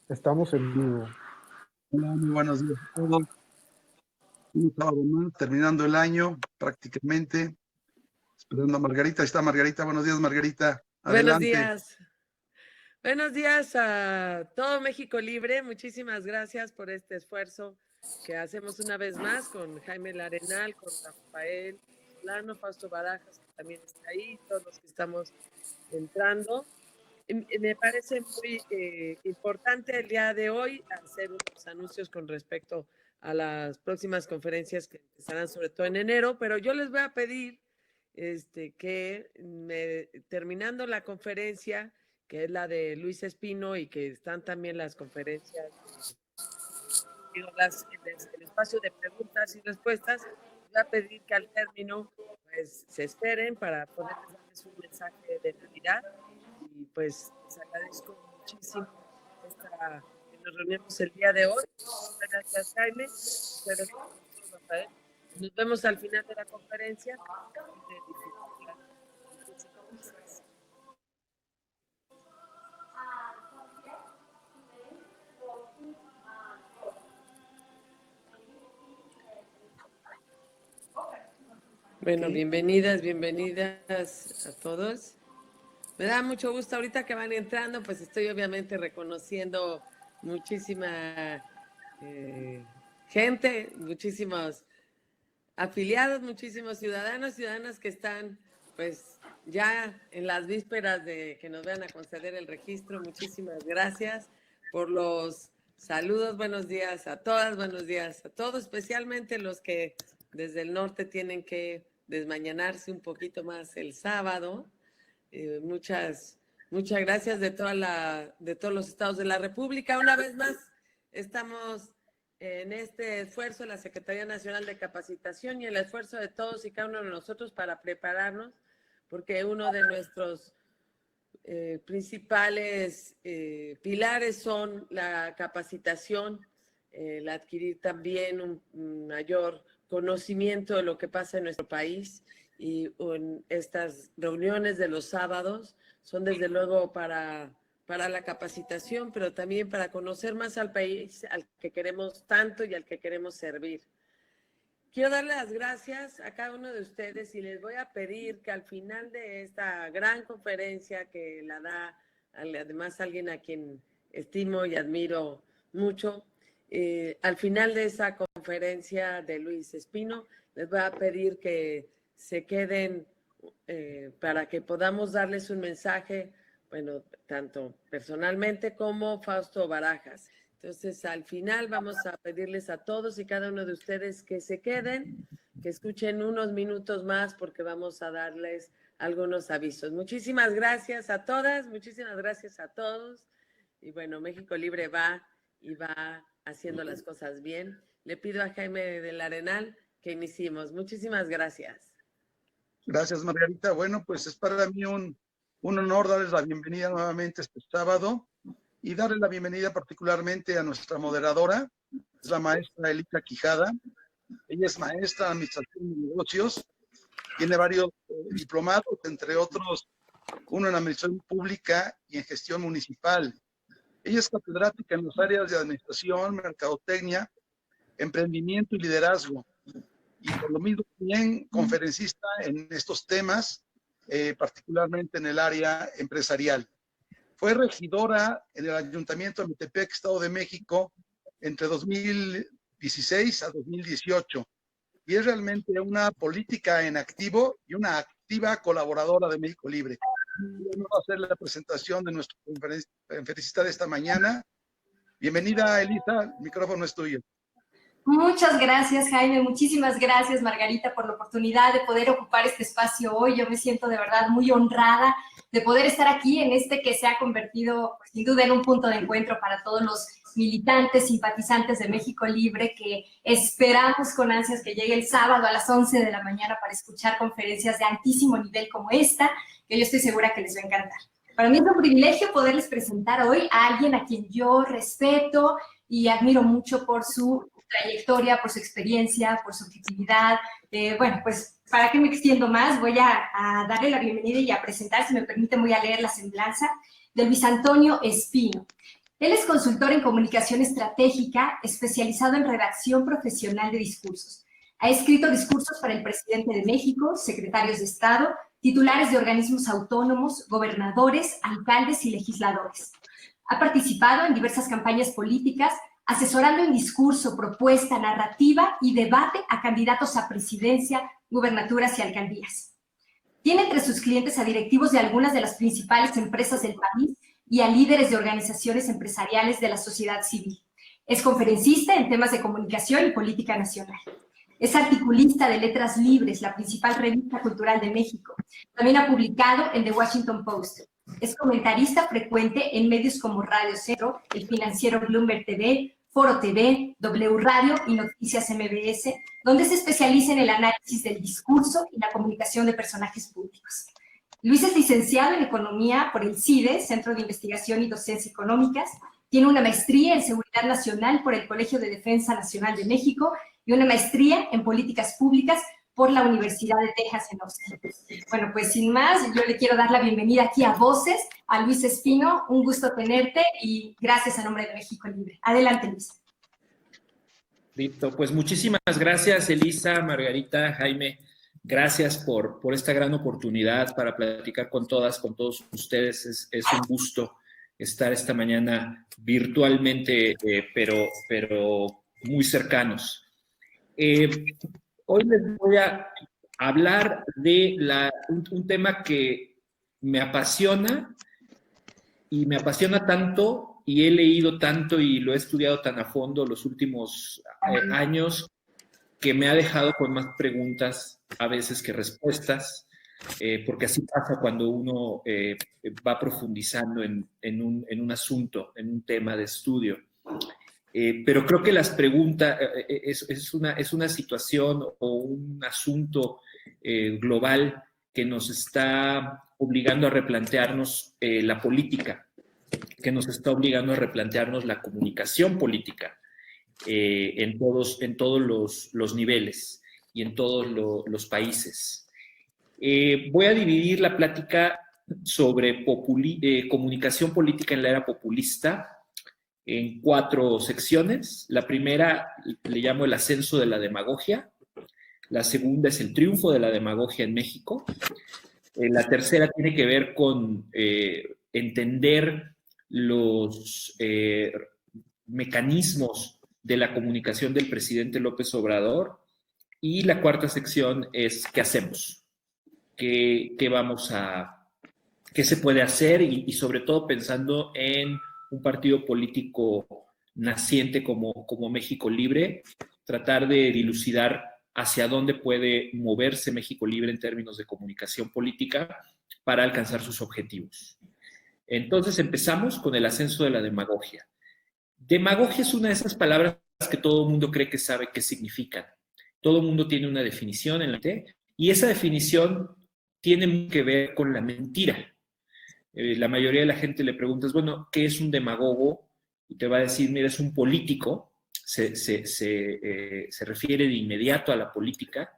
Estamos en vivo. Hola, muy buenos días a todos. Un sábado más, terminando el año prácticamente. Esperando a Margarita. Ahí está Margarita. Buenos días, Margarita. Buenos Adelante. días. Buenos días a todo México Libre. Muchísimas gracias por este esfuerzo que hacemos una vez más con Jaime Larenal, con Rafael Solano, Fausto Barajas, que también está ahí, todos los que estamos entrando. Me parece muy importante el día de hoy hacer unos anuncios con respecto a las próximas conferencias que empezarán sobre todo en enero, pero yo les voy a pedir que terminando la conferencia, que es la de Luis Espino y que están también las conferencias, el espacio de preguntas y respuestas, voy a pedir que al término pues se esperen para poder darles un mensaje de Navidad. Y pues les agradezco muchísimo que nos reunimos el día de hoy. Muchas gracias, Jaime. Muchas gracias, Rafael. Nos vemos al final de la conferencia. Bueno, bienvenidas a todos. Me da mucho gusto ahorita que van entrando, pues estoy obviamente reconociendo muchísima gente, muchísimos afiliados, muchísimos ciudadanas que están pues ya en las vísperas de que nos vayan a conceder el registro. Muchísimas gracias por los saludos, buenos días a todas, buenos días a todos, especialmente los que desde el norte tienen que desmañanarse un poquito más el sábado. Muchas gracias de todos los estados de la República. Una vez más, estamos en este esfuerzo de la Secretaría Nacional de Capacitación y el esfuerzo de todos y cada uno de nosotros para prepararnos, porque uno de nuestros principales pilares son la capacitación, el adquirir también un mayor conocimiento de lo que pasa en nuestro país, y en estas reuniones de los sábados son desde luego para la capacitación, pero también para conocer más al país al que queremos tanto y al que queremos servir. Quiero darle las gracias a cada uno de ustedes y les voy a pedir que al final de esta gran conferencia que la da además alguien a quien estimo y admiro mucho, al final de esa conferencia de Luis Espino, les voy a pedir que se queden para que podamos darles un mensaje, bueno, tanto personalmente como Fausto Barajas. Entonces, al final vamos a pedirles a todos y cada uno de ustedes que se queden, que escuchen unos minutos más porque vamos a darles algunos avisos. Muchísimas gracias a todas, muchísimas gracias a todos. Y bueno, México Libre va haciendo las cosas bien. Le pido a Jaime del Arenal que iniciemos. Muchísimas gracias. Gracias, Margarita. Bueno, pues es para mí un honor darles la bienvenida nuevamente este sábado y darle la bienvenida particularmente a nuestra moderadora, es la maestra Elisa Quijada. Ella es maestra en Administración de Negocios, tiene varios diplomados, entre otros, uno en Administración Pública y en Gestión Municipal. Ella es catedrática en las áreas de Administración, Mercadotecnia, Emprendimiento y Liderazgo. Y por lo mismo también conferencista en estos temas, particularmente en el área empresarial. Fue regidora en el Ayuntamiento de Metepec, Estado de México, entre 2016 a 2018. Y es realmente una política en activo y una activa colaboradora de México Libre. Vamos a hacer la presentación de nuestro conferencista de esta mañana. Bienvenida, Elisa, el micrófono es tuyo. Muchas gracias, Jaime. Muchísimas gracias, Margarita, por la oportunidad de poder ocupar este espacio hoy. Yo me siento de verdad muy honrada de poder estar aquí en este que se ha convertido, sin duda, en un punto de encuentro para todos los militantes, simpatizantes de México Libre, que esperamos con ansias que llegue el sábado a las 11 de la mañana para escuchar conferencias de altísimo nivel como esta, que yo estoy segura que les va a encantar. Para mí es un privilegio poderles presentar hoy a alguien a quien yo respeto y admiro mucho por su trayectoria, por su experiencia, por su objetividad. Bueno, pues, ¿para qué me extiendo más? Voy a darle la bienvenida y a presentar, si me permiten, voy a leer la semblanza de Luis Antonio Espino. Él es consultor en comunicación estratégica, especializado en redacción profesional de discursos. Ha escrito discursos para el presidente de México, secretarios de Estado, titulares de organismos autónomos, gobernadores, alcaldes y legisladores. Ha participado en diversas campañas políticas, asesorando en discurso, propuesta, narrativa y debate a candidatos a presidencia, gubernaturas y alcaldías. Tiene entre sus clientes a directivos de algunas de las principales empresas del país y a líderes de organizaciones empresariales de la sociedad civil. Es conferencista en temas de comunicación y política nacional. Es articulista de Letras Libres, la principal revista cultural de México. También ha publicado en The Washington Post. Es comentarista frecuente en medios como Radio Centro, El Financiero Bloomberg TV, Foro TV, W Radio y Noticias MBS, donde se especializa en el análisis del discurso y la comunicación de personajes públicos. Luis es licenciado en Economía por el CIDE, Centro de Investigación y Docencia Económicas. Tiene una maestría en Seguridad Nacional por el Colegio de Defensa Nacional de México y una maestría en Políticas Públicas por la Universidad de Texas en Austin. Bueno, pues sin más, yo le quiero dar la bienvenida aquí a Voces, a Luis Espino. Un gusto tenerte y gracias a nombre de México Libre. Adelante, Luis. Listo, pues muchísimas gracias, Elisa, Margarita, Jaime. Gracias por esta gran oportunidad para platicar con todos ustedes. Es un gusto estar esta mañana virtualmente, pero muy cercanos. Hoy les voy a hablar de un tema que me apasiona y me apasiona tanto y he leído tanto y lo he estudiado tan a fondo los últimos años que me ha dejado con más preguntas a veces que respuestas, porque así pasa cuando uno va profundizando en un asunto, en un tema de estudio. Pero creo que las preguntas es una situación o un asunto global que nos está obligando a replantearnos la política, que nos está obligando a replantearnos la comunicación política en todos los niveles y en todos los países. Voy a dividir la plática sobre comunicación política en la era populista en 4 secciones. La primera le llamo el ascenso de la demagogia. La segunda es el triunfo de la demagogia en México. La tercera tiene que ver con entender los mecanismos de la comunicación del presidente López Obrador. Y la cuarta sección es ¿qué hacemos? ¿Qué se puede hacer? Y sobre todo pensando en un partido político naciente como México Libre, tratar de dilucidar hacia dónde puede moverse México Libre en términos de comunicación política para alcanzar sus objetivos. Entonces empezamos con el ascenso de la demagogia. Demagogia es una de esas palabras que todo el mundo cree que sabe qué significan. Todo el mundo tiene una definición en la mente y esa definición tiene que ver con la mentira. La mayoría de la gente le preguntas, bueno, ¿qué es un demagogo? Y te va a decir, mira, es un político, se refiere de inmediato a la política,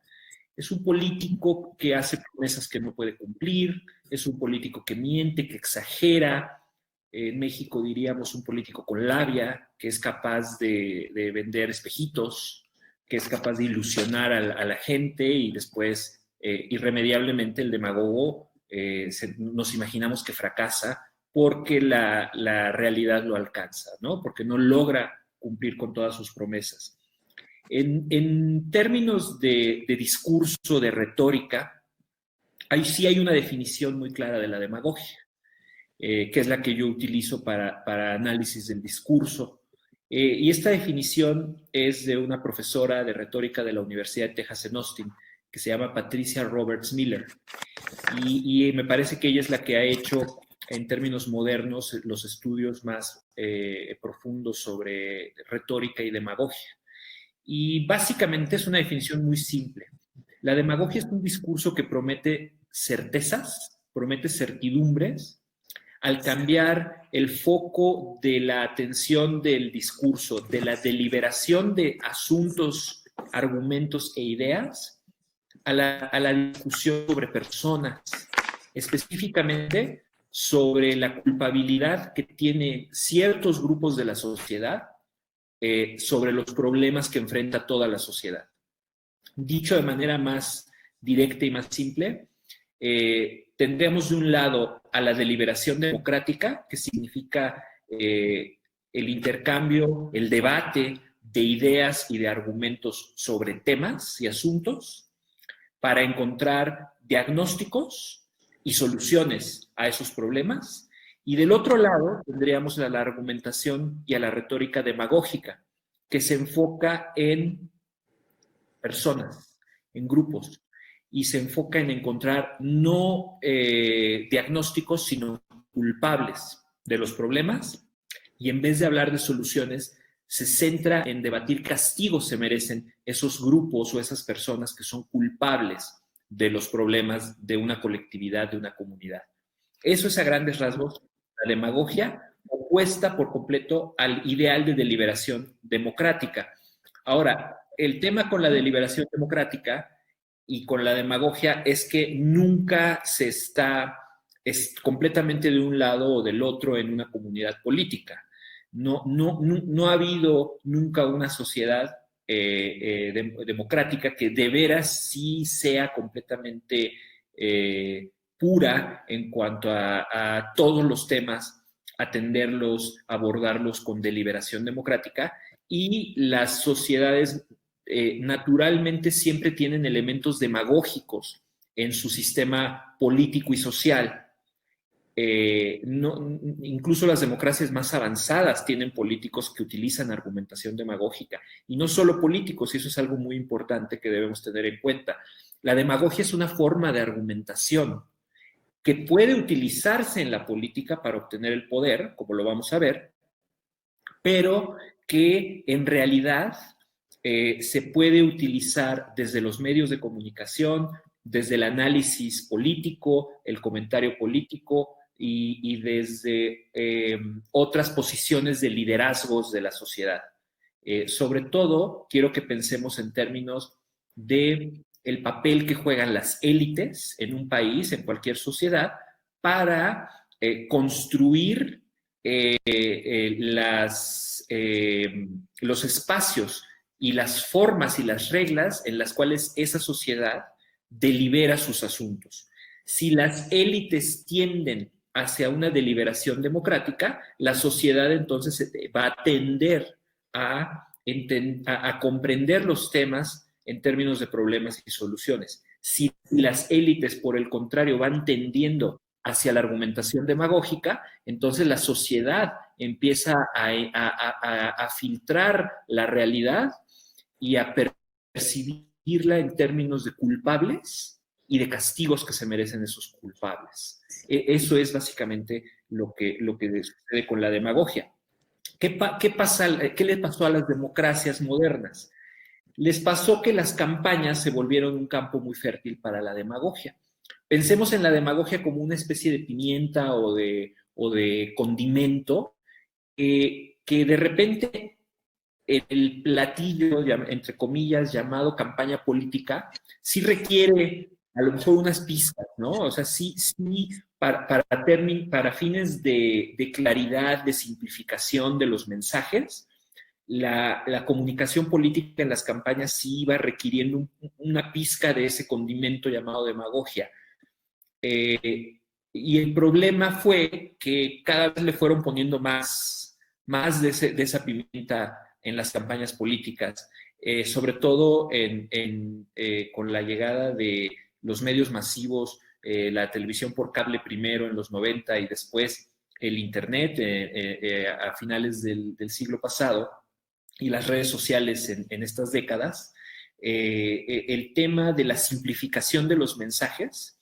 es un político que hace promesas que no puede cumplir, es un político que miente, que exagera. En México diríamos un político con labia, que es capaz de vender espejitos, que es capaz de ilusionar a la gente y después, irremediablemente, el demagogo nos imaginamos que fracasa porque la realidad lo alcanza, ¿no? Porque no logra cumplir con todas sus promesas. En términos de discurso, de retórica, ahí sí hay una definición muy clara de la demagogia, que es la que yo utilizo para análisis del discurso. Y esta definición es de una profesora de retórica de la Universidad de Texas en Austin, que se llama Patricia Roberts Miller. Y me parece que ella es la que ha hecho, en términos modernos, los estudios más profundos sobre retórica y demagogia. Y básicamente es una definición muy simple. La demagogia es un discurso que promete certezas, promete certidumbres, al cambiar el foco de la atención del discurso, de la deliberación de asuntos, argumentos e ideas, a la discusión sobre personas, específicamente sobre la culpabilidad que tienen ciertos grupos de la sociedad sobre los problemas que enfrenta toda la sociedad. Dicho de manera más directa y más simple, tendremos de un lado a la deliberación democrática, que significa el intercambio, el debate de ideas y de argumentos sobre temas y asuntos para encontrar diagnósticos y soluciones a esos problemas. Y del otro lado tendríamos a la argumentación y a la retórica demagógica, que se enfoca en personas, en grupos, y se enfoca en encontrar no diagnósticos, sino culpables de los problemas, y en vez de hablar de soluciones, se centra en debatir qué castigos se merecen esos grupos o esas personas que son culpables de los problemas de una colectividad, de una comunidad. Eso es a grandes rasgos la demagogia, opuesta por completo al ideal de deliberación democrática. Ahora, el tema con la deliberación democrática y con la demagogia es que nunca se está completamente de un lado o del otro en una comunidad política. No ha habido nunca una sociedad democrática que de veras sí sea completamente pura en cuanto a todos los temas, atenderlos, abordarlos con deliberación democrática, y las sociedades naturalmente siempre tienen elementos demagógicos en su sistema político y social. Incluso las democracias más avanzadas tienen políticos que utilizan argumentación demagógica, y no solo políticos, y eso es algo muy importante que debemos tener en cuenta. La demagogia es una forma de argumentación que puede utilizarse en la política para obtener el poder, como lo vamos a ver, pero que en realidad se puede utilizar desde los medios de comunicación, desde el análisis político, el comentario político y desde otras posiciones de liderazgos de la sociedad. Sobre todo, quiero que pensemos en términos de el papel que juegan las élites en un país, en cualquier sociedad, para construir los espacios y las formas y las reglas en las cuales esa sociedad delibera sus asuntos. Si las élites tienden hacia una deliberación democrática, la sociedad entonces va a tender a comprender los temas en términos de problemas y soluciones. Si las élites, por el contrario, van tendiendo hacia la argumentación demagógica, entonces la sociedad empieza a filtrar la realidad y a percibirla en términos de culpables y de castigos que se merecen esos culpables. Eso es básicamente lo que sucede con la demagogia. ¿Qué le pasó a las democracias modernas? Les pasó que las campañas se volvieron un campo muy fértil para la demagogia. Pensemos en la demagogia como una especie de pimienta o de condimento que de repente el platillo, entre comillas, llamado campaña política, sí requiere a lo mejor unas pistas, ¿no? O sea, sí para fines de claridad, de simplificación de los mensajes, la comunicación política en las campañas sí iba requiriendo una pizca de ese condimento llamado demagogia. Y el problema fue que cada vez le fueron poniendo más de esa pimienta en las campañas políticas, sobre todo con la llegada de los medios masivos, la televisión por cable primero en los 90 y después el Internet a finales del siglo pasado, y las redes sociales en estas décadas. El tema de la simplificación de los mensajes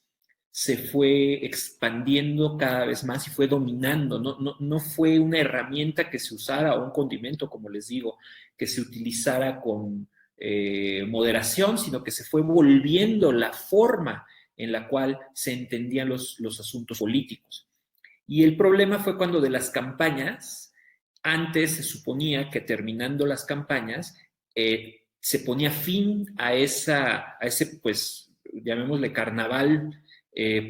se fue expandiendo cada vez más y fue dominando. No fue una herramienta que se usara, o un condimento, como les digo, que se utilizara con moderación, sino que se fue volviendo la forma en la cual se entendían los asuntos políticos. Y el problema fue cuando de las campañas, antes se suponía que terminando las campañas se ponía fin a ese, pues, llamémosle carnaval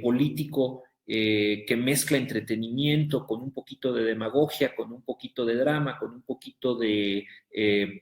político que mezcla entretenimiento con un poquito de demagogia, con un poquito de drama, con un poquito de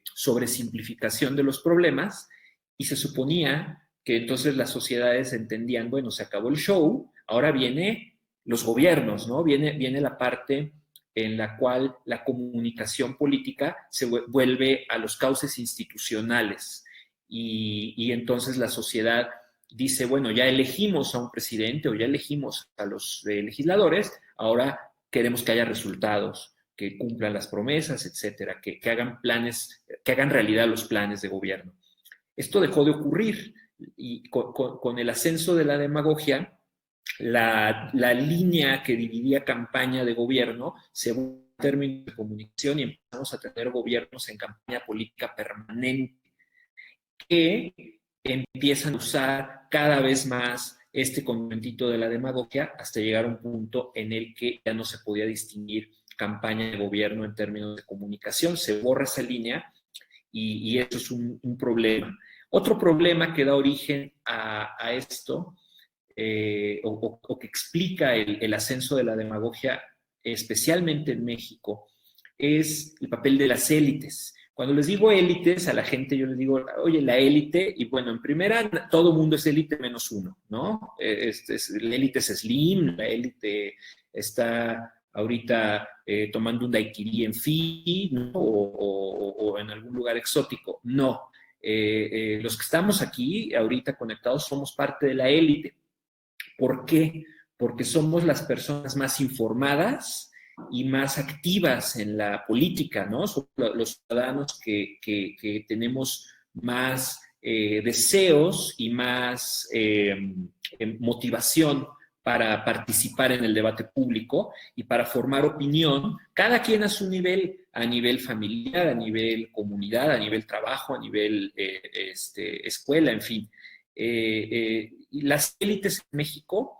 sobresimplificación de los problemas, y se suponía que entonces las sociedades entendían, bueno, se acabó el show, ahora viene los gobiernos, ¿no? Viene la parte en la cual la comunicación política se vuelve a los cauces institucionales y entonces la sociedad dice, bueno, ya elegimos a un presidente o ya elegimos a los legisladores, ahora queremos que haya resultados, que cumplan las promesas, etcétera, que hagan planes, que hagan realidad los planes de gobierno. Esto dejó de ocurrir y con el ascenso de la demagogia, la línea que dividía campaña de gobierno se vuelve en términos de comunicación y empezamos a tener gobiernos en campaña política permanente que empiezan a usar cada vez más este condimentito de la demagogia hasta llegar a un punto en el que ya no se podía distinguir campaña de gobierno en términos de comunicación, se borra esa línea y eso es un problema. Otro problema que da origen a esto o que explica el ascenso de la demagogia, especialmente en México, es el papel de las élites. Cuando les digo élites, a la gente yo les digo, oye, la élite, y bueno, en primera, todo mundo es élite menos uno, ¿no? La élite es Slim, la élite está ahorita tomando un daiquiri en Fiji, ¿no? o en algún lugar exótico. No. Los que estamos aquí ahorita conectados somos parte de la élite. ¿Por qué? Porque somos las personas más informadas y más activas en la política, ¿no? Somos los ciudadanos que tenemos más deseos y más motivación para participar en el debate público y para formar opinión, cada quien a su nivel, a nivel familiar, a nivel comunidad, a nivel trabajo, a nivel escuela, en fin. Y las élites en México,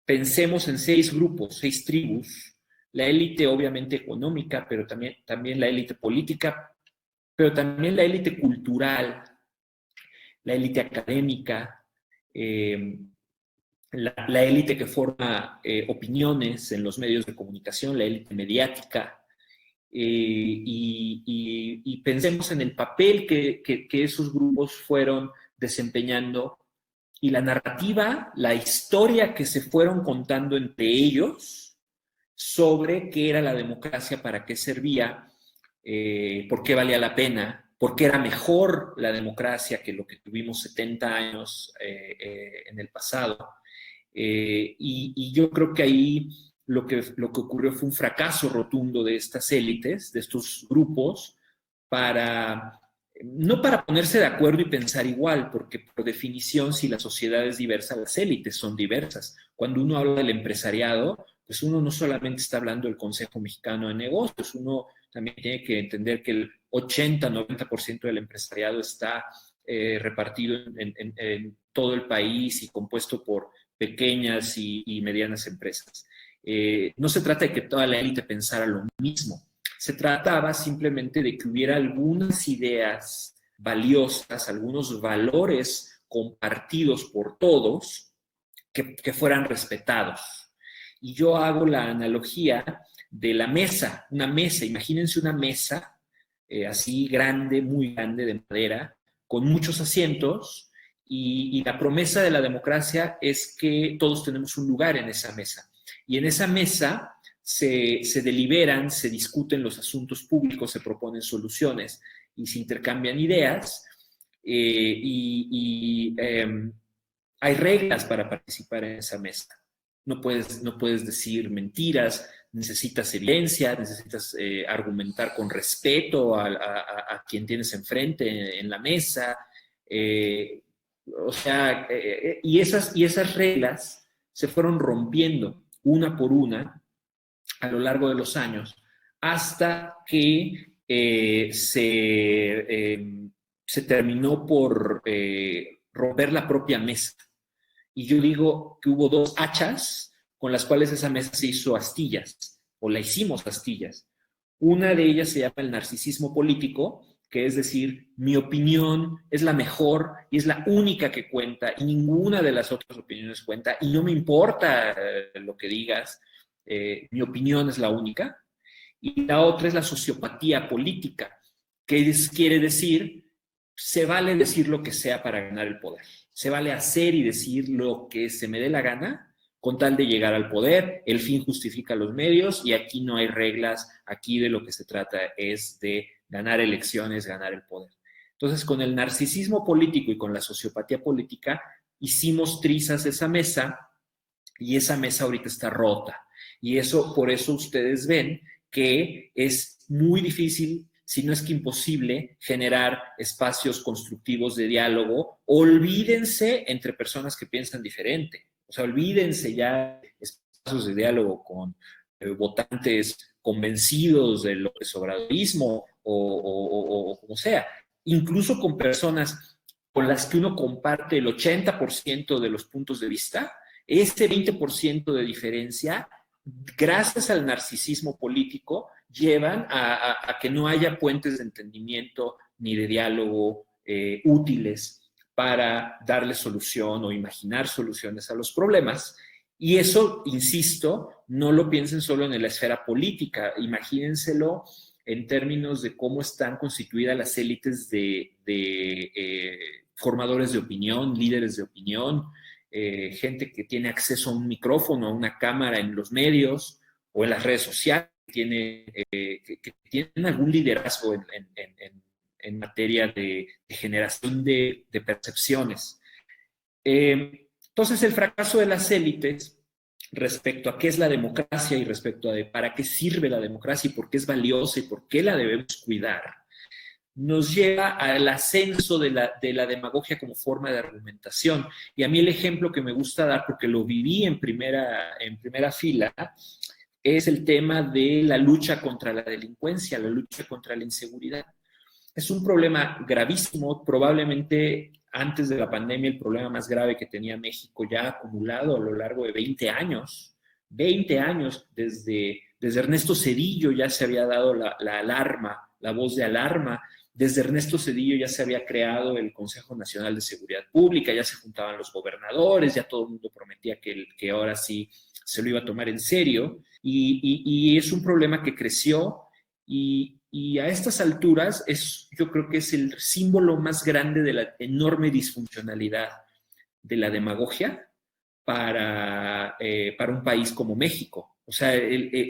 pensemos en 6 grupos, 6 tribus. La élite obviamente económica, pero también la élite política, pero también la élite cultural, la élite académica, la élite que forma opiniones en los medios de comunicación, la élite mediática, y pensemos en el papel que esos grupos fueron desempeñando y la narrativa, la historia que se fueron contando entre ellos sobre qué era la democracia, para qué servía, por qué valía la pena, por qué era mejor la democracia que lo que tuvimos 70 años en el pasado. Y yo creo que ahí lo que ocurrió fue un fracaso rotundo de estas élites, de estos grupos, no para ponerse de acuerdo y pensar igual, porque por definición, si la sociedad es diversa, las élites son diversas. Cuando uno habla del empresariado, pues uno no solamente está hablando del Consejo Mexicano de Negocios, uno también tiene que entender que el 80-90% del empresariado está repartido en todo el país y compuesto por pequeñas y medianas empresas. No se trata de que toda la élite pensara lo mismo. Se trataba simplemente de que hubiera algunas ideas valiosas, algunos valores compartidos por todos que fueran respetados. Y yo hago la analogía de la mesa, una mesa, imagínense una mesa así grande, muy grande de madera, con muchos asientos, y la promesa de la democracia es que todos tenemos un lugar en esa mesa. Y en esa mesa se deliberan, se discuten los asuntos públicos, se proponen soluciones y se intercambian ideas hay reglas para participar en esa mesa. No puedes decir mentiras, necesitas evidencia, necesitas argumentar con respeto a quien tienes enfrente en la mesa. Y esas reglas se fueron rompiendo una por una a lo largo de los años, hasta que se terminó por romper la propia mesa. Y yo digo que hubo 2 hachas con las cuales esa mesa se hizo astillas, o la hicimos astillas. Una de ellas se llama el narcisismo político, que es decir, mi opinión es la mejor y es la única que cuenta y ninguna de las otras opiniones cuenta y no me importa lo que digas, mi opinión es la única. Y la otra es la sociopatía política, que quiere decir, se vale decir lo que sea para ganar el poder, se vale hacer y decir lo que se me dé la gana con tal de llegar al poder, el fin justifica los medios y aquí no hay reglas, aquí de lo que se trata es de ganar elecciones, ganar el poder. Entonces, con el narcisismo político y con la sociopatía política, hicimos trizas esa mesa y esa mesa ahorita está rota. Y eso, por eso ustedes ven que es muy difícil, si no es que imposible, generar espacios constructivos de diálogo. Olvídense entre personas que piensan diferente. O sea, olvídense ya espacios de diálogo con votantes convencidos del López Obradorismo o como sea. Incluso con personas con las que uno comparte el 80% de los puntos de vista, ese 20% de diferencia, gracias al narcisismo político, llevan a que no haya puentes de entendimiento ni de diálogo útiles para darle solución o imaginar soluciones a los problemas. Y eso, insisto, no lo piensen solo en la esfera política, imagínenselo en términos de cómo están constituidas las élites de formadores de opinión, líderes de opinión, gente que tiene acceso a un micrófono, a una cámara en los medios o en las redes sociales, que tienen algún liderazgo en materia de generación de percepciones. Entonces, el fracaso de las élites respecto a qué es la democracia y respecto a para qué sirve la democracia y por qué es valiosa y por qué la debemos cuidar, nos lleva al ascenso de la demagogia como forma de argumentación. Y a mí el ejemplo que me gusta dar, porque lo viví en primera fila, es el tema de la lucha contra la delincuencia, la lucha contra la inseguridad. Es un problema gravísimo, probablemente antes de la pandemia el problema más grave que tenía México ya acumulado a lo largo de 20 años, desde Ernesto Zedillo ya se había dado la alarma, la voz de alarma. Desde Ernesto Zedillo ya se había creado el Consejo Nacional de Seguridad Pública, ya se juntaban los gobernadores, ya todo el mundo prometía que ahora sí se lo iba a tomar en serio. Y es un problema que creció y a estas alturas yo creo que es el símbolo más grande de la enorme disfuncionalidad de la demagogia para un país como México. O sea,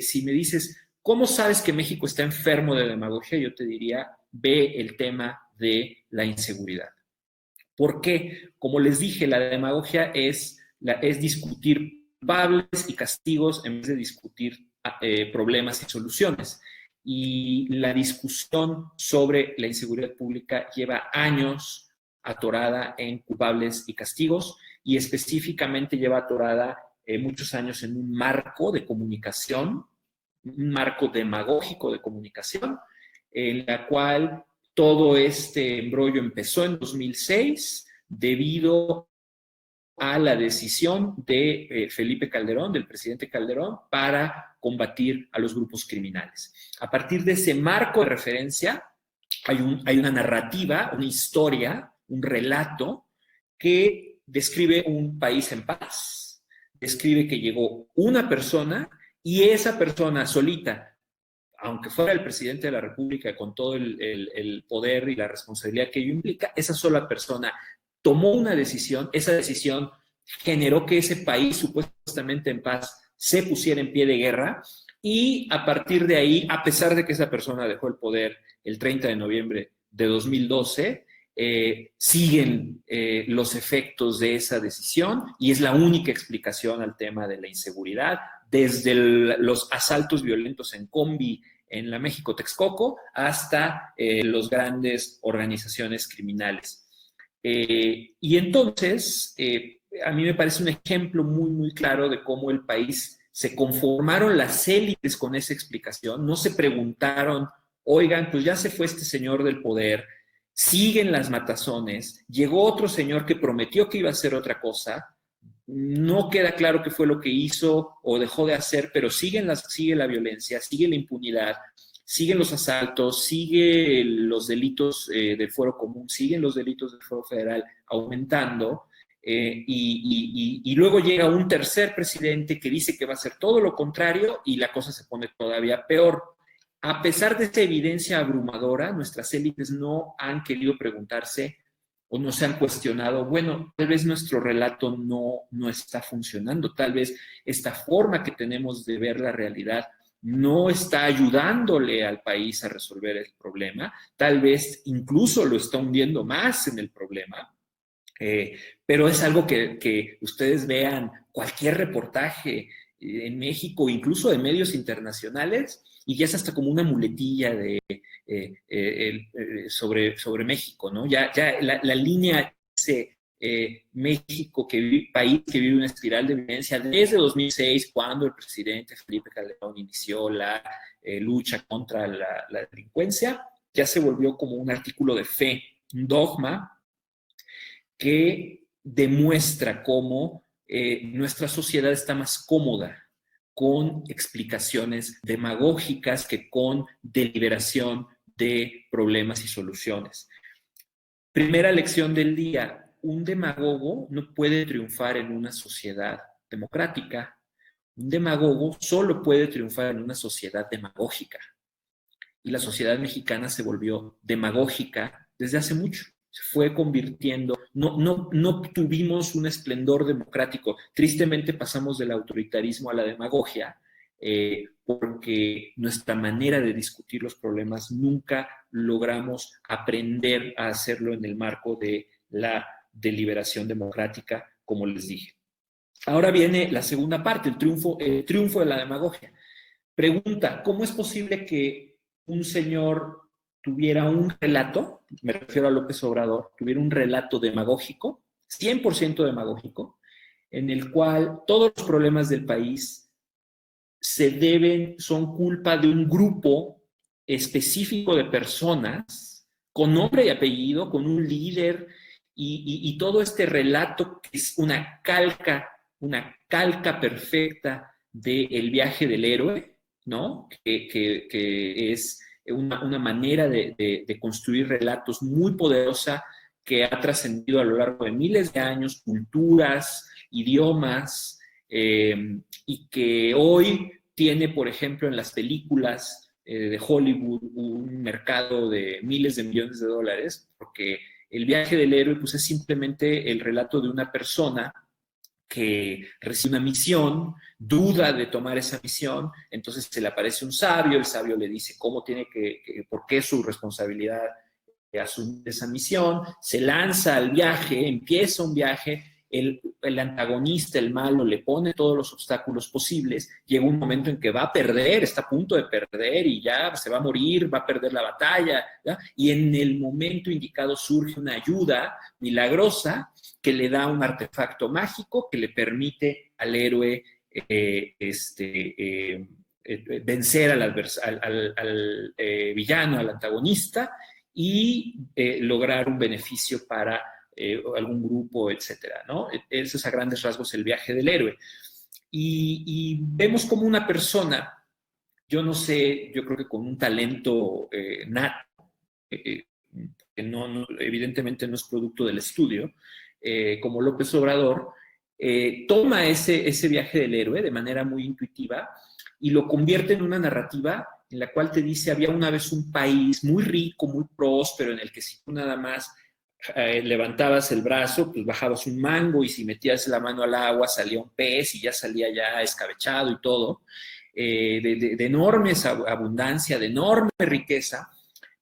si me dices, ¿cómo sabes que México está enfermo de demagogia? Yo te diría, ve el tema de la inseguridad. ¿Por qué? Como les dije, la demagogia es discutir culpables y castigos en vez de discutir problemas y soluciones. Y la discusión sobre la inseguridad pública lleva años atorada en culpables y castigos y específicamente lleva atorada muchos años en un marco de comunicación, un marco demagógico de comunicación, en la cual todo este embrollo empezó en 2006 debido a la decisión de Felipe Calderón, del presidente Calderón, para combatir a los grupos criminales. A partir de ese marco de referencia, hay una narrativa, una historia, un relato que describe un país en paz, describe que llegó una persona y esa persona solita, aunque fuera el presidente de la República con todo el poder y la responsabilidad que ello implica, esa sola persona tomó una decisión, esa decisión generó que ese país supuestamente en paz se pusiera en pie de guerra y a partir de ahí, a pesar de que esa persona dejó el poder el 30 de noviembre de 2012, siguen los efectos de esa decisión y es la única explicación al tema de la inseguridad, desde los asaltos violentos en combi en la México-Texcoco hasta las grandes organizaciones criminales. Y entonces, a mí me parece un ejemplo muy, muy claro de cómo el país se conformaron las élites con esa explicación, no se preguntaron, oigan, pues ya se fue este señor del poder, siguen las matazones, llegó otro señor que prometió que iba a hacer otra cosa, no queda claro qué fue lo que hizo o dejó de hacer, pero sigue la violencia, sigue la impunidad, siguen los asaltos, siguen los delitos del fuero común, siguen los delitos del fuero federal aumentando, y luego llega un tercer presidente que dice que va a hacer todo lo contrario y la cosa se pone todavía peor. A pesar de esta evidencia abrumadora, nuestras élites no han querido preguntarse o no se han cuestionado, bueno, tal vez nuestro relato no está funcionando, tal vez esta forma que tenemos de ver la realidad no está ayudándole al país a resolver el problema, tal vez incluso lo está hundiendo más en el problema, pero es algo que ustedes vean cualquier reportaje en México, incluso de medios internacionales, y ya es hasta como una muletilla sobre México, ¿no? Ya la línea dice México, país que vive una espiral de violencia desde 2006, cuando el presidente Felipe Calderón inició la lucha contra la delincuencia, ya se volvió como un artículo de fe, un dogma que demuestra cómo nuestra sociedad está más cómoda con explicaciones demagógicas que con deliberación de problemas y soluciones. Primera lección del día: un demagogo no puede triunfar en una sociedad democrática. Un demagogo solo puede triunfar en una sociedad demagógica. Y la sociedad mexicana se volvió demagógica desde hace mucho. Se fue convirtiendo, no tuvimos un esplendor democrático. Tristemente pasamos del autoritarismo a la demagogia, porque nuestra manera de discutir los problemas nunca logramos aprender a hacerlo en el marco de la deliberación democrática, como les dije. Ahora viene la segunda parte, el triunfo de la demagogia. Pregunta: ¿cómo es posible que un señor tuviera un relato, me refiero a López Obrador, tuviera un relato demagógico, 100% demagógico, en el cual todos los problemas del país son culpa de un grupo específico de personas, con nombre y apellido, con un líder, y todo este relato que es una calca perfecta del viaje del héroe, ¿no? Que es una manera de construir relatos muy poderosa que ha trascendido a lo largo de miles de años, culturas, idiomas, y que hoy tiene, por ejemplo, en las películas de Hollywood un mercado de miles de millones de dólares, porque el viaje del héroe pues, es simplemente el relato de una persona que recibe una misión, duda de tomar esa misión, entonces se le aparece un sabio, el sabio le dice cómo por qué es su responsabilidad asumir esa misión, se lanza al viaje, empieza un viaje, el antagonista, el malo, le pone todos los obstáculos posibles, llega un momento en que va a perder, está a punto de perder y ya se va a morir, va a perder la batalla, ¿ya? Y en el momento indicado surge una ayuda milagrosa que le da un artefacto mágico que le permite al héroe vencer al villano, al antagonista, y lograr un beneficio para algún grupo, etcétera, ¿no? Eso es a grandes rasgos el viaje del héroe. Y vemos como una persona, yo no sé, yo creo que con un talento nato, que evidentemente no es producto del estudio, como López Obrador, toma ese viaje del héroe de manera muy intuitiva y lo convierte en una narrativa en la cual te dice: había una vez un país muy rico, muy próspero, en el que si tú nada más levantabas el brazo, pues bajabas un mango, y si metías la mano al agua salía un pez y ya salía ya escabechado y todo, de enorme abundancia, de enorme riqueza,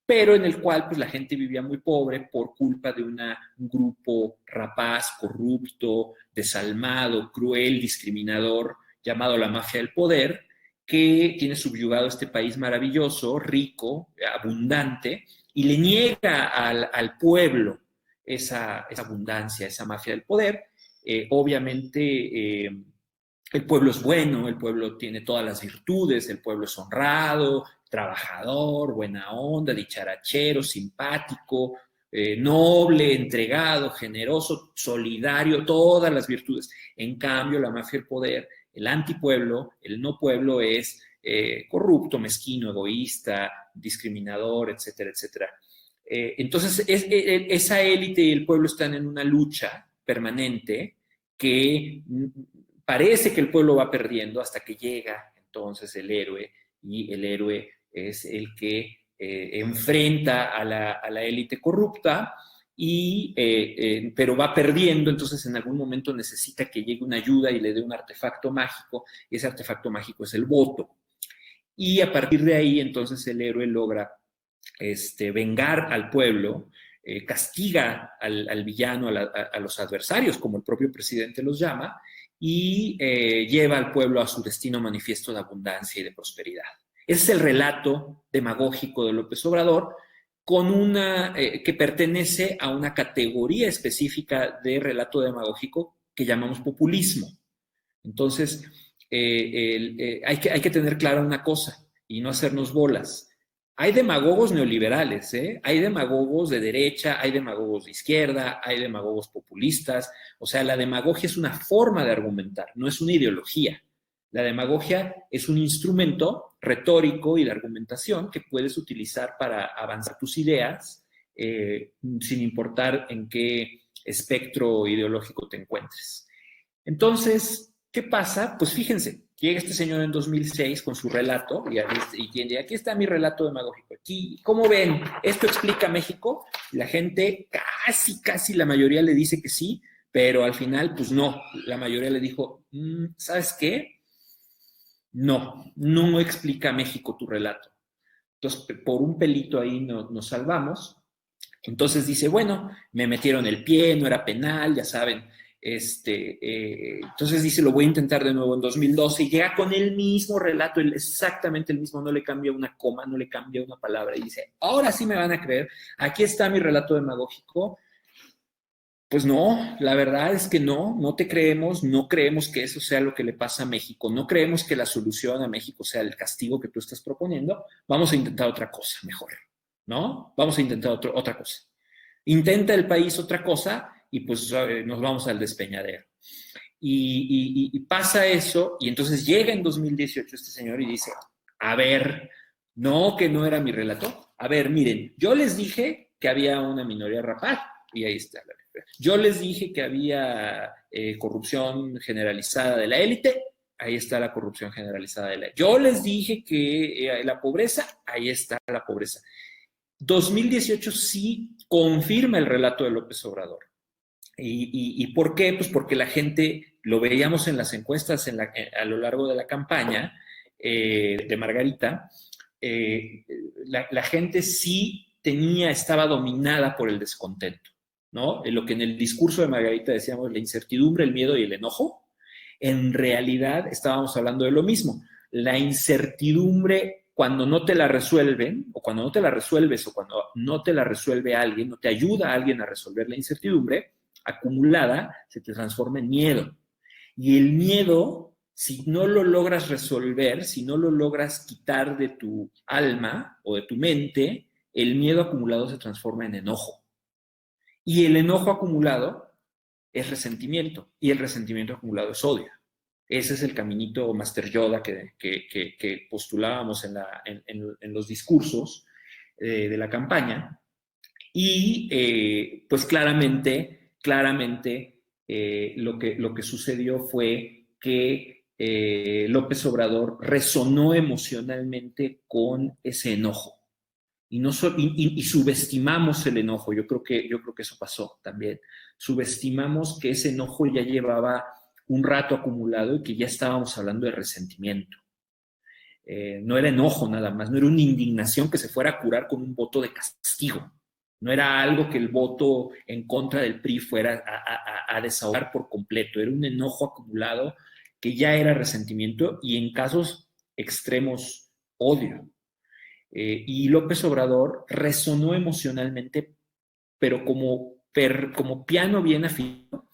pero en el cual pues la gente vivía muy pobre por culpa de un grupo rapaz, corrupto, desalmado, cruel, discriminador, llamado la mafia del poder, que tiene subyugado este país maravilloso, rico, abundante, y le niega al pueblo esa abundancia, esa mafia del poder. Obviamente el pueblo es bueno, el pueblo tiene todas las virtudes, el pueblo es honrado, trabajador, buena onda, dicharachero, simpático, noble, entregado, generoso, solidario, todas las virtudes. En cambio, la mafia del poder, el antipueblo, el no pueblo es corrupto, mezquino, egoísta, discriminador, etcétera, etcétera. Entonces, esa élite y el pueblo están en una lucha permanente que parece que el pueblo va perdiendo hasta que llega entonces el héroe, y el héroe es el que enfrenta a la élite corrupta, pero va perdiendo, entonces en algún momento necesita que llegue una ayuda y le dé un artefacto mágico, y ese artefacto mágico es el voto. Y a partir de ahí, entonces, el héroe logra vengar al pueblo, castiga al villano, a los adversarios, como el propio presidente los llama, y lleva al pueblo a su destino manifiesto de abundancia y de prosperidad. Ese es el relato demagógico de López Obrador, que pertenece a una categoría específica de relato demagógico que llamamos populismo. Entonces, hay que tener clara una cosa y no hacernos bolas. Hay demagogos neoliberales, hay demagogos de derecha, hay demagogos de izquierda, hay demagogos populistas. O sea, la demagogia es una forma de argumentar, no es una ideología. La demagogia es un instrumento retórico y de argumentación que puedes utilizar para avanzar tus ideas sin importar en qué espectro ideológico te encuentres. Entonces, ¿qué pasa? Pues fíjense, llega este señor en 2006 con su relato y aquí está mi relato demagógico. Aquí, ¿cómo ven? ¿Esto explica México? La gente, casi la mayoría le dice que sí, pero al final, pues no. La mayoría le dijo, ¿sabes qué? No explica México tu relato. Entonces, por un pelito ahí nos salvamos. Entonces dice, bueno, me metieron el pie, no era penal, ya saben. Entonces dice, lo voy a intentar de nuevo en 2012 y llega con el mismo relato, exactamente el mismo, no le cambia una coma, no le cambia una palabra y dice, ahora sí me van a creer, aquí está mi relato demagógico. Pues no, la verdad es que no te creemos, no creemos que eso sea lo que le pasa a México, no creemos que la solución a México sea el castigo que tú estás proponiendo, vamos a intentar otra cosa mejor, ¿no? Vamos a intentar otra cosa. Intenta el país otra cosa y pues nos vamos al despeñadero. Y pasa eso, y entonces llega en 2018 este señor y dice, a ver, no, que no era mi relato, a ver, miren, yo les dije que había una minoría rapaz, y ahí está la referencia. Yo les dije que había corrupción generalizada de la élite, ahí está la corrupción generalizada de la élite. Yo les dije que la pobreza, ahí está la pobreza. 2018 sí confirma el relato de López Obrador. ¿Y por qué? Pues porque la gente, lo veíamos en las encuestas a lo largo de la campaña de Margarita, la gente sí estaba dominada por el descontento, ¿no? Lo que en el discurso de Margarita decíamos, la incertidumbre, el miedo y el enojo, en realidad estábamos hablando de lo mismo. La incertidumbre cuando no te la resuelven, o cuando no te la resuelves, o cuando no te la resuelve alguien, no te ayuda a alguien a resolver la incertidumbre acumulada, se te transforma en miedo. Y el miedo, si no lo logras resolver, si no lo logras quitar de tu alma o de tu mente, el miedo acumulado se transforma en enojo. Y el enojo acumulado es resentimiento, y el resentimiento acumulado es odio. Ese es el caminito Master Yoda que postulábamos en los discursos de la campaña. Y pues claramente lo que sucedió fue que López Obrador resonó emocionalmente con ese enojo. Y subestimamos el enojo. Yo creo que eso pasó también. Subestimamos que ese enojo ya llevaba un rato acumulado y que ya estábamos hablando de resentimiento. No era enojo nada más, no era una indignación que se fuera a curar con un voto de castigo. No era algo que el voto en contra del PRI fuera a desahogar por completo. Era un enojo acumulado que ya era resentimiento y en casos extremos odio. Y López Obrador resonó emocionalmente, pero como piano bien afinado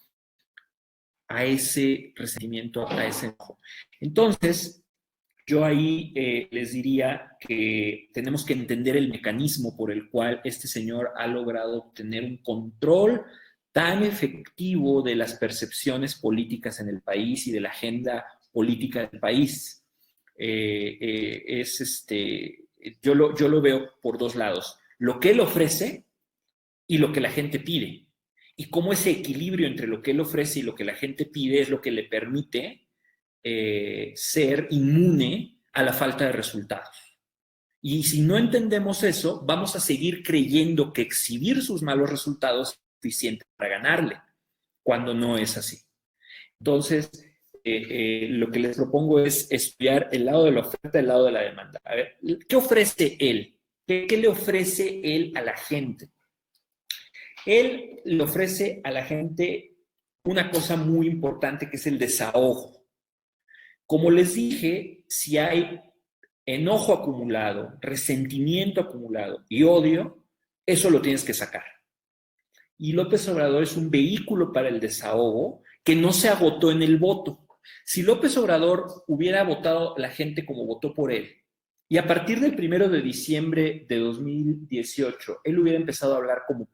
a ese resentimiento, a ese enojo. Entonces, Yo ahí les diría que tenemos que entender el mecanismo por el cual este señor ha logrado obtener un control tan efectivo de las percepciones políticas en el país y de la agenda política del país. Yo lo veo por dos lados. Lo que él ofrece y lo que la gente pide. Y cómo ese equilibrio entre lo que él ofrece y lo que la gente pide es lo que le permite ser inmune a la falta de resultados. Y si no entendemos eso, vamos a seguir creyendo que exhibir sus malos resultados es suficiente para ganarle, cuando no es así. Entonces, lo que les propongo es estudiar el lado de la oferta, el lado de la demanda. A ver, ¿qué ofrece él? ¿Qué le ofrece él a la gente? Él le ofrece a la gente una cosa muy importante que es el desahogo. Como les dije, si hay enojo acumulado, resentimiento acumulado y odio, eso lo tienes que sacar. Y López Obrador es un vehículo para el desahogo que no se agotó en el voto. Si López Obrador hubiera votado la gente como votó por él, y a partir del 1 de diciembre de 2018, él hubiera empezado a hablar como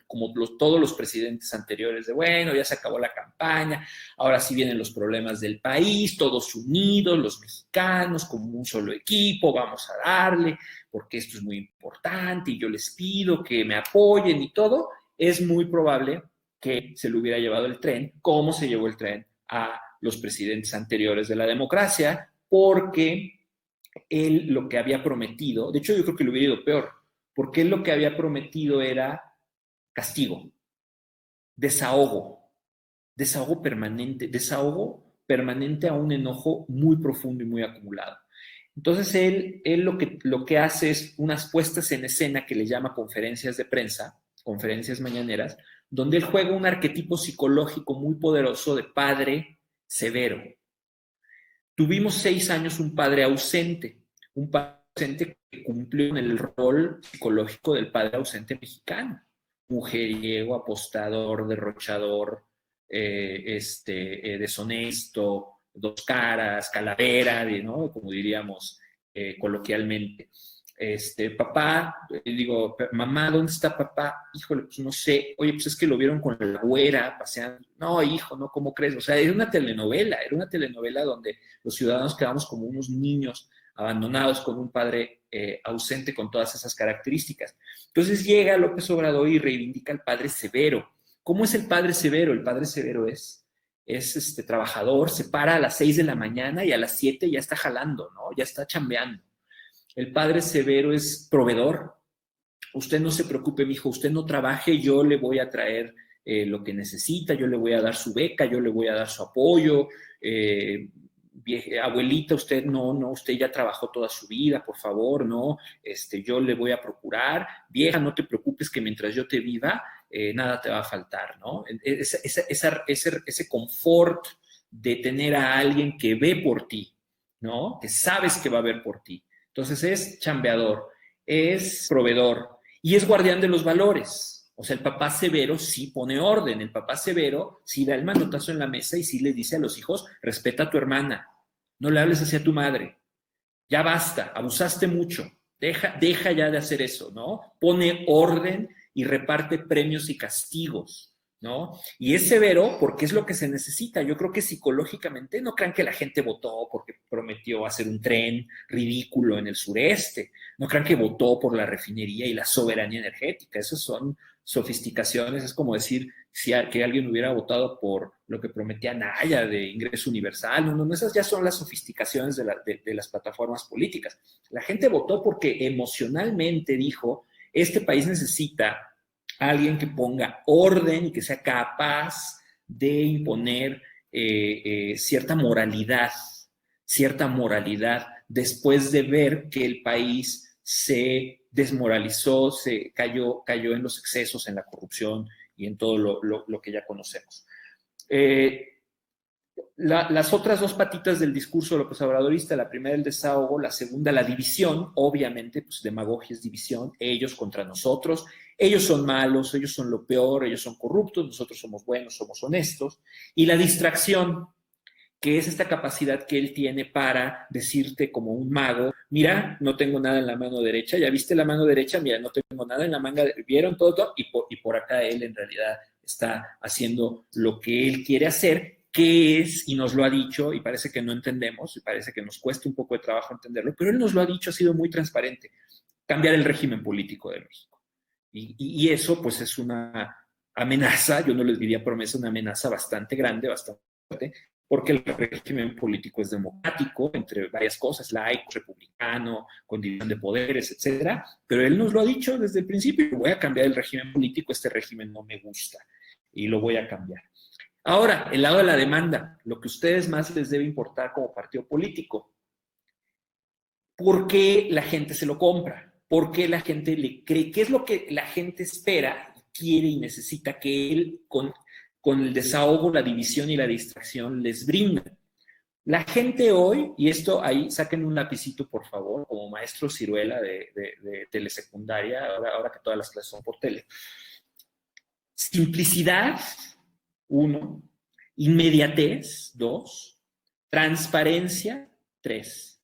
todos los presidentes anteriores, de bueno, ya se acabó la campaña, ahora sí vienen los problemas del país, todos unidos, los mexicanos, como un solo equipo, vamos a darle, porque esto es muy importante y yo les pido que me apoyen y todo, es muy probable que se le hubiera llevado el tren, como se llevó el tren a los presidentes anteriores de la democracia, porque él lo que había prometido, de hecho yo creo que le hubiera ido peor, porque él lo que había prometido era castigo, desahogo permanente a un enojo muy profundo y muy acumulado. Entonces él lo que hace es unas puestas en escena que le llama conferencias de prensa, conferencias mañaneras, donde él juega un arquetipo psicológico muy poderoso de padre severo. Tuvimos 6 años un padre ausente que cumplió en el rol psicológico del padre ausente mexicano. Mujeriego, apostador, derrochador, deshonesto, dos caras, calavera, ¿no? Como diríamos coloquialmente. Papá, digo, mamá, ¿dónde está papá? Híjole, pues no sé. Oye, pues es que lo vieron con la güera paseando. No, hijo, no, ¿cómo crees? O sea, era una telenovela donde los ciudadanos quedamos como unos niños abandonados con un padre ausente con todas esas características. Entonces llega López Obrador y reivindica al padre severo. ¿Cómo es el padre severo? El padre severo es trabajador, se para a las 6 de la mañana y a las 7 ya está jalando, ¿no? Ya está chambeando. El padre severo es proveedor. Usted no se preocupe, mijo, usted no trabaje, yo le voy a traer lo que necesita, yo le voy a dar su beca, yo le voy a dar su apoyo. Abuelita, usted usted ya trabajó toda su vida, por favor, no, yo le voy a procurar. Vieja, no te preocupes que mientras yo te viva, nada te va a faltar, ¿no? Ese confort de tener a alguien que ve por ti, ¿no? Que sabes que va a ver por ti. Entonces es chambeador, es proveedor y es guardián de los valores. O sea, el papá severo sí pone orden, el papá severo sí da el manotazo en la mesa y sí le dice a los hijos, respeta a tu hermana, no le hables hacia tu madre, ya basta, abusaste mucho, deja ya de hacer eso, ¿no? Pone orden y reparte premios y castigos, ¿no? Y es severo porque es lo que se necesita. Yo creo que psicológicamente no crean que la gente votó porque prometió hacer un tren ridículo en el sureste, no crean que votó por la refinería y la soberanía energética, esas son sofisticaciones, es como decir que alguien hubiera votado por lo que prometía Naya de ingreso universal, no, esas ya son las sofisticaciones de las plataformas políticas. La gente votó porque emocionalmente dijo, este país necesita alguien que ponga orden y que sea capaz de imponer cierta moralidad después de ver que el país se desmoralizó, se cayó en los excesos, en la corrupción y en todo lo que ya conocemos. Las otras dos patitas del discurso López Obradorista, la primera el desahogo, la segunda la división, obviamente, pues demagogia es división, ellos contra nosotros, ellos son malos, ellos son lo peor, ellos son corruptos, nosotros somos buenos, somos honestos, y la distracción, que es esta capacidad que él tiene para decirte como un mago, mira, no tengo nada en la mano derecha, ya viste la mano derecha, mira, no tengo nada en la manga, vieron todo, y por acá él en realidad está haciendo lo que él quiere hacer, que es, y nos lo ha dicho, y parece que no entendemos, y parece que nos cuesta un poco de trabajo entenderlo, pero él nos lo ha dicho, ha sido muy transparente, cambiar el régimen político de México. Y eso, pues, es una amenaza, yo no les diría promesa, una amenaza bastante grande, bastante fuerte, porque el régimen político es democrático, entre varias cosas, laico, republicano, con división de poderes, etcétera, pero él nos lo ha dicho desde el principio, voy a cambiar el régimen político, este régimen no me gusta, y lo voy a cambiar. Ahora, el lado de la demanda, lo que a ustedes más les debe importar como partido político. ¿Por qué la gente se lo compra? ¿Por qué la gente le cree? ¿Qué es lo que la gente espera, quiere y necesita que él, con el desahogo, la división y la distracción, les brinda? La gente hoy, y esto ahí, saquen un lapicito, por favor, como maestro Ciruela de telesecundaria, ahora que todas las clases son por tele. Simplicidad, 1, inmediatez, 2, transparencia, 3.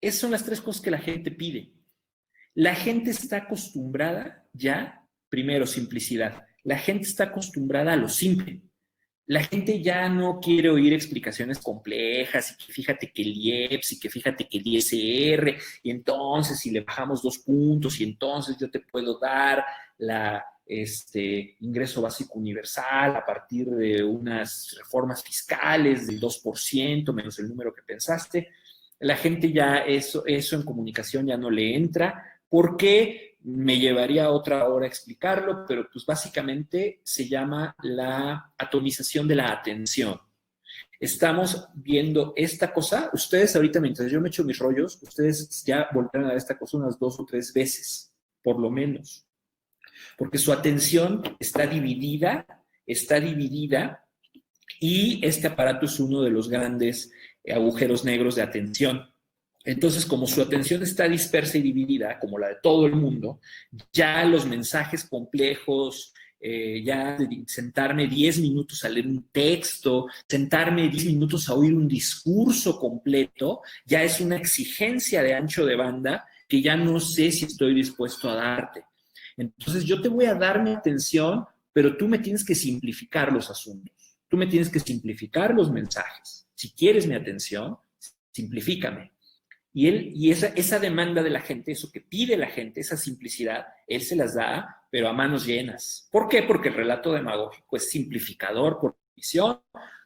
Esas son las 3 cosas que la gente pide. La gente está acostumbrada ya, primero, simplicidad. La gente está acostumbrada a lo simple. La gente ya no quiere oír explicaciones complejas y que fíjate que el IEPS y que fíjate que el ISR y entonces si le bajamos 2 puntos y entonces yo te puedo dar la ingreso básico universal a partir de unas reformas fiscales del 2% menos el número que pensaste. La gente ya eso en comunicación ya no le entra. ¿Por qué? Me llevaría otra hora explicarlo, pero pues básicamente se llama la atomización de la atención. Estamos viendo esta cosa, ustedes ahorita mientras yo me echo mis rollos, ustedes ya voltean a ver esta cosa unas 2 o 3 veces, por lo menos. Porque su atención está dividida y este aparato es uno de los grandes agujeros negros de atención. Entonces, como su atención está dispersa y dividida, como la de todo el mundo, ya los mensajes complejos, ya sentarme 10 minutos a leer un texto, sentarme 10 minutos a oír un discurso completo, ya es una exigencia de ancho de banda que ya no sé si estoy dispuesto a darte. Entonces, yo te voy a dar mi atención, pero tú me tienes que simplificar los asuntos. Tú me tienes que simplificar los mensajes. Si quieres mi atención, simplifícame. Y esa demanda de la gente, eso que pide la gente, esa simplicidad, él se las da, pero a manos llenas. ¿Por qué? Porque el relato demagógico es simplificador por visión.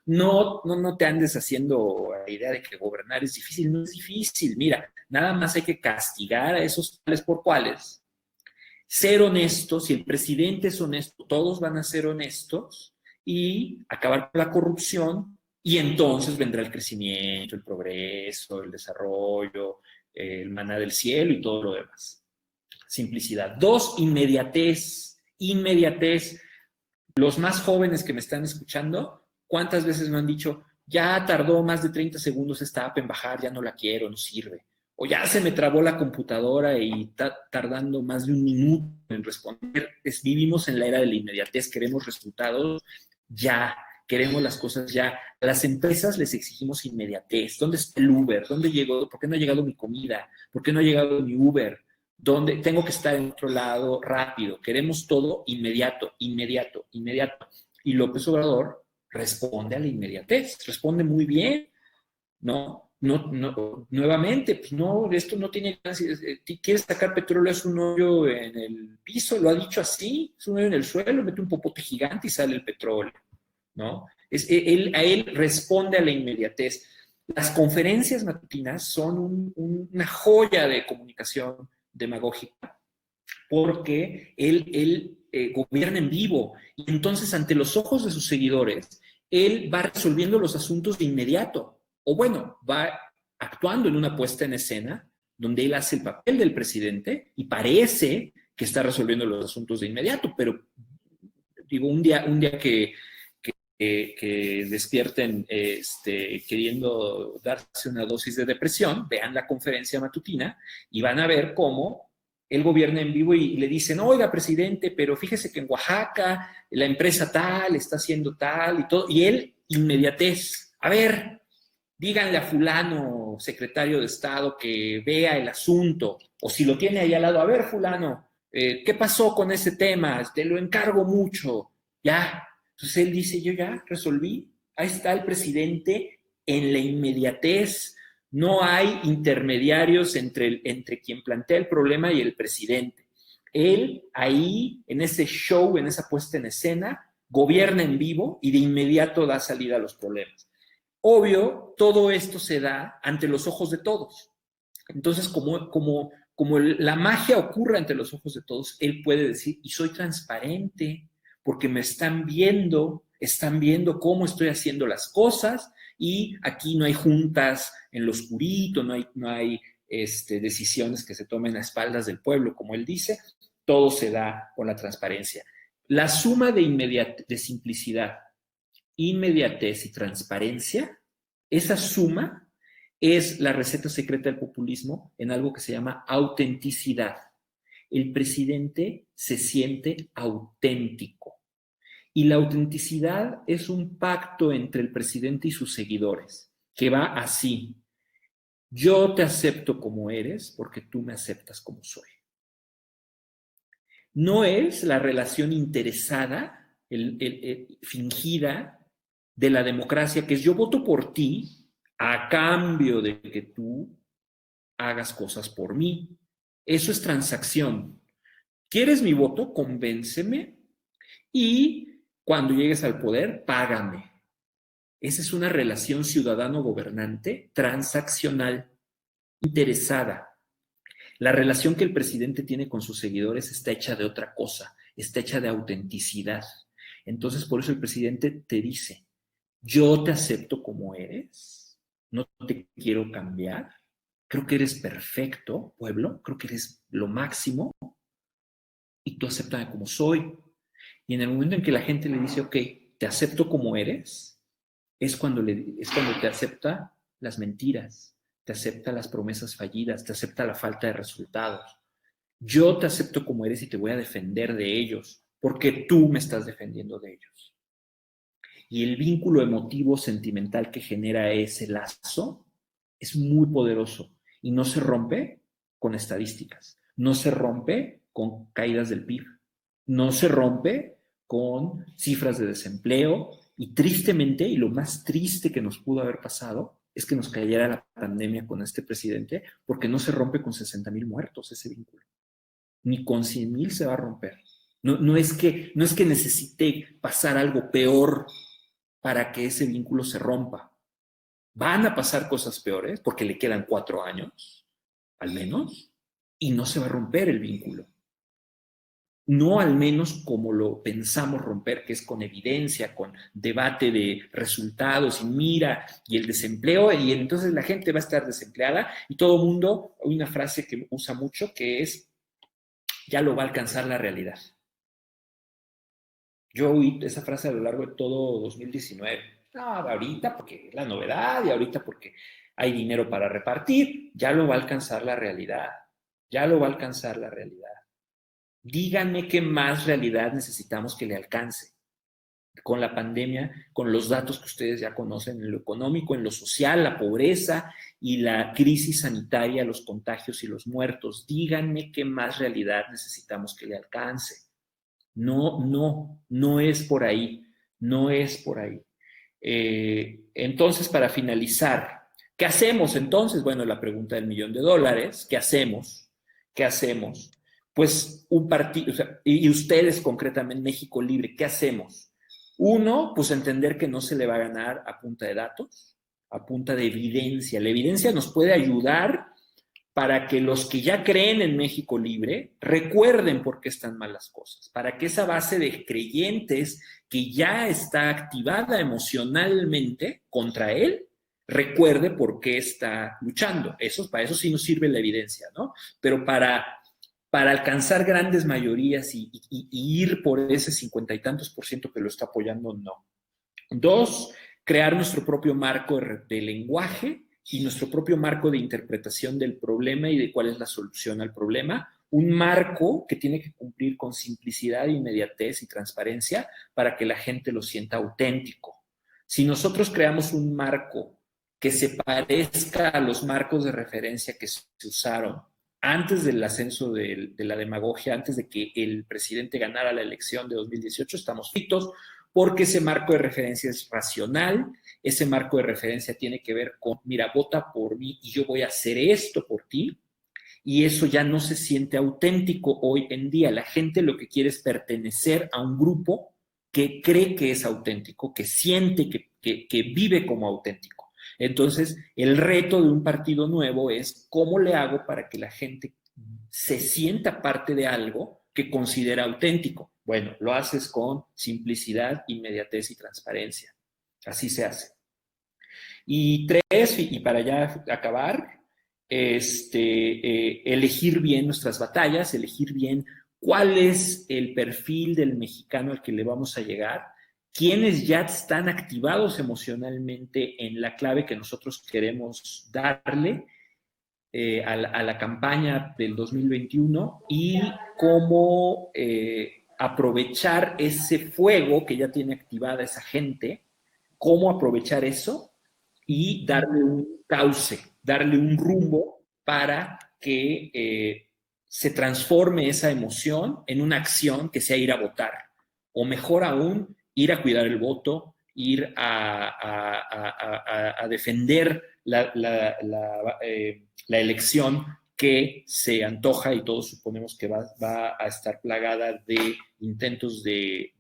No te andes haciendo la idea de que gobernar es difícil. No es difícil. Mira, nada más hay que castigar a esos tales por cuales. Ser honestos, si el presidente es honesto, todos van a ser honestos y acabar con la corrupción. Y entonces vendrá el crecimiento, el progreso, el desarrollo, el maná del cielo y todo lo demás. Simplicidad. 2, inmediatez. Inmediatez. Los más jóvenes que me están escuchando, ¿cuántas veces me han dicho, ya tardó más de 30 segundos esta app en bajar, ya no la quiero, no sirve? O ya se me trabó la computadora y está tardando más de un minuto en responder. Vivimos en la era de la inmediatez, queremos resultados ya. Queremos las cosas ya. A las empresas les exigimos inmediatez. ¿Dónde está el Uber? ¿Dónde llegó? ¿Por qué no ha llegado mi comida? ¿Por qué no ha llegado mi Uber? ¿Dónde tengo que estar en otro lado rápido? Queremos todo inmediato, inmediato, inmediato. Y López Obrador responde a la inmediatez. Responde muy bien. No, nuevamente, pues no, esto no tiene... ¿Quieres sacar petróleo? Es un hoyo en el piso, lo ha dicho así. Es un hoyo en el suelo, mete un popote gigante y sale el petróleo. ¿No? A él responde a la inmediatez. Las conferencias matutinas son una joya de comunicación demagógica porque él gobierna en vivo y entonces ante los ojos de sus seguidores él va resolviendo los asuntos de inmediato o bueno, va actuando en una puesta en escena donde él hace el papel del presidente y parece que está resolviendo los asuntos de inmediato, pero digo, un día que despierten queriendo darse una dosis de depresión, vean la conferencia matutina y van a ver cómo él gobierna en vivo y le dicen, oiga, presidente, pero fíjese que en Oaxaca la empresa tal está haciendo tal y todo, y él, inmediatez, A ver, díganle a fulano, secretario de Estado, que vea el asunto, o si lo tiene ahí al lado, a ver, fulano, ¿qué pasó con ese tema? Te lo encargo mucho. Ya. Entonces él dice, yo ya resolví. Ahí está el presidente en la inmediatez. No hay intermediarios entre quien plantea el problema y el presidente. Él ahí, en ese show, en esa puesta en escena, gobierna en vivo y de inmediato da salida a los problemas. Obvio, todo esto se da ante los ojos de todos. Entonces, como la magia ocurre ante los ojos de todos, él puede decir, y soy transparente, porque me están viendo cómo estoy haciendo las cosas, y aquí no hay juntas en lo oscurito, no hay decisiones que se tomen a espaldas del pueblo, como él dice, todo se da con la transparencia. La suma de simplicidad, inmediatez y transparencia, esa suma es la receta secreta del populismo en algo que se llama autenticidad. El presidente se siente auténtico. Y la autenticidad es un pacto entre el presidente y sus seguidores, que va así. Yo te acepto como eres porque tú me aceptas como soy. No es la relación interesada, fingida de la democracia, que es yo voto por ti a cambio de que tú hagas cosas por mí. Eso es transacción. ¿Quieres mi voto? Convénceme y cuando llegues al poder, págame. Esa es una relación ciudadano-gobernante transaccional, interesada. La relación que el presidente tiene con sus seguidores está hecha de otra cosa, está hecha de autenticidad. Entonces, por eso el presidente te dice, yo te acepto como eres, no te quiero cambiar, creo que eres perfecto, pueblo, creo que eres lo máximo, y tú acéptame como soy. Y en el momento en que la gente le dice, ok, te acepto como eres, es cuando te acepta las mentiras, te acepta las promesas fallidas, te acepta la falta de resultados. Yo te acepto como eres y te voy a defender de ellos, porque tú me estás defendiendo de ellos. Y el vínculo emotivo, sentimental que genera ese lazo es muy poderoso y no se rompe con estadísticas, no se rompe con caídas del PIB, no se rompe con cifras de desempleo y tristemente, y lo más triste que nos pudo haber pasado, es que nos cayera la pandemia con este presidente, porque no se rompe con 60,000 muertos ese vínculo. Ni con 100,000 se va a romper. No es que necesite pasar algo peor para que ese vínculo se rompa. Van a pasar cosas peores porque le quedan 4 años, al menos, y no se va a romper el vínculo. No al menos como lo pensamos romper, que es con evidencia, con debate de resultados y mira, y el desempleo, y entonces la gente va a estar desempleada y todo el mundo, hay una frase que usa mucho que es, ya lo va a alcanzar la realidad. Yo oí esa frase a lo largo de todo 2019. Ahorita porque es la novedad y ahorita porque hay dinero para repartir, ya lo va a alcanzar la realidad, ya lo va a alcanzar la realidad. Díganme qué más realidad necesitamos que le alcance. Con la pandemia, con los datos que ustedes ya conocen, en lo económico, en lo social, la pobreza y la crisis sanitaria, los contagios y los muertos. Díganme qué más realidad necesitamos que le alcance. No es por ahí, no es por ahí. Entonces, para finalizar, ¿qué hacemos entonces? Bueno, la pregunta del $1,000,000, ¿qué hacemos? ¿Qué hacemos? Pues un partido, o sea, y ustedes concretamente, México Libre, ¿qué hacemos? Uno, pues entender que no se le va a ganar a punta de datos, a punta de evidencia. La evidencia nos puede ayudar para que los que ya creen en México Libre recuerden por qué están mal las cosas, para que esa base de creyentes que ya está activada emocionalmente contra él, recuerde por qué está luchando. Para eso sí nos sirve la evidencia, ¿no? Pero para alcanzar grandes mayorías y ir por ese 50 y tantos % que lo está apoyando, no. 2, crear nuestro propio marco de lenguaje y nuestro propio marco de interpretación del problema y de cuál es la solución al problema. Un marco que tiene que cumplir con simplicidad, inmediatez y transparencia para que la gente lo sienta auténtico. Si nosotros creamos un marco que se parezca a los marcos de referencia que se usaron antes del ascenso de la demagogia, antes de que el presidente ganara la elección de 2018, estamos fritos, porque ese marco de referencia es racional, ese marco de referencia tiene que ver con, mira, vota por mí y yo voy a hacer esto por ti, y eso ya no se siente auténtico hoy en día. La gente lo que quiere es pertenecer a un grupo que cree que es auténtico, que siente que vive como auténtico. Entonces, el reto de un partido nuevo es cómo le hago para que la gente se sienta parte de algo que considera auténtico. Bueno, lo haces con simplicidad, inmediatez y transparencia. Así se hace. Y tres, y para ya acabar, elegir bien nuestras batallas, elegir bien cuál es el perfil del mexicano al que le vamos a llegar, quiénes ya están activados emocionalmente en la clave que nosotros queremos darle a la campaña del 2021 y cómo aprovechar ese fuego que ya tiene activada esa gente, cómo aprovechar eso y darle un cauce, darle un rumbo para que se transforme esa emoción en una acción que sea ir a votar. O mejor aún, ir a cuidar el voto, ir a defender la elección que se antoja y todos suponemos que va a estar plagada de intentos pues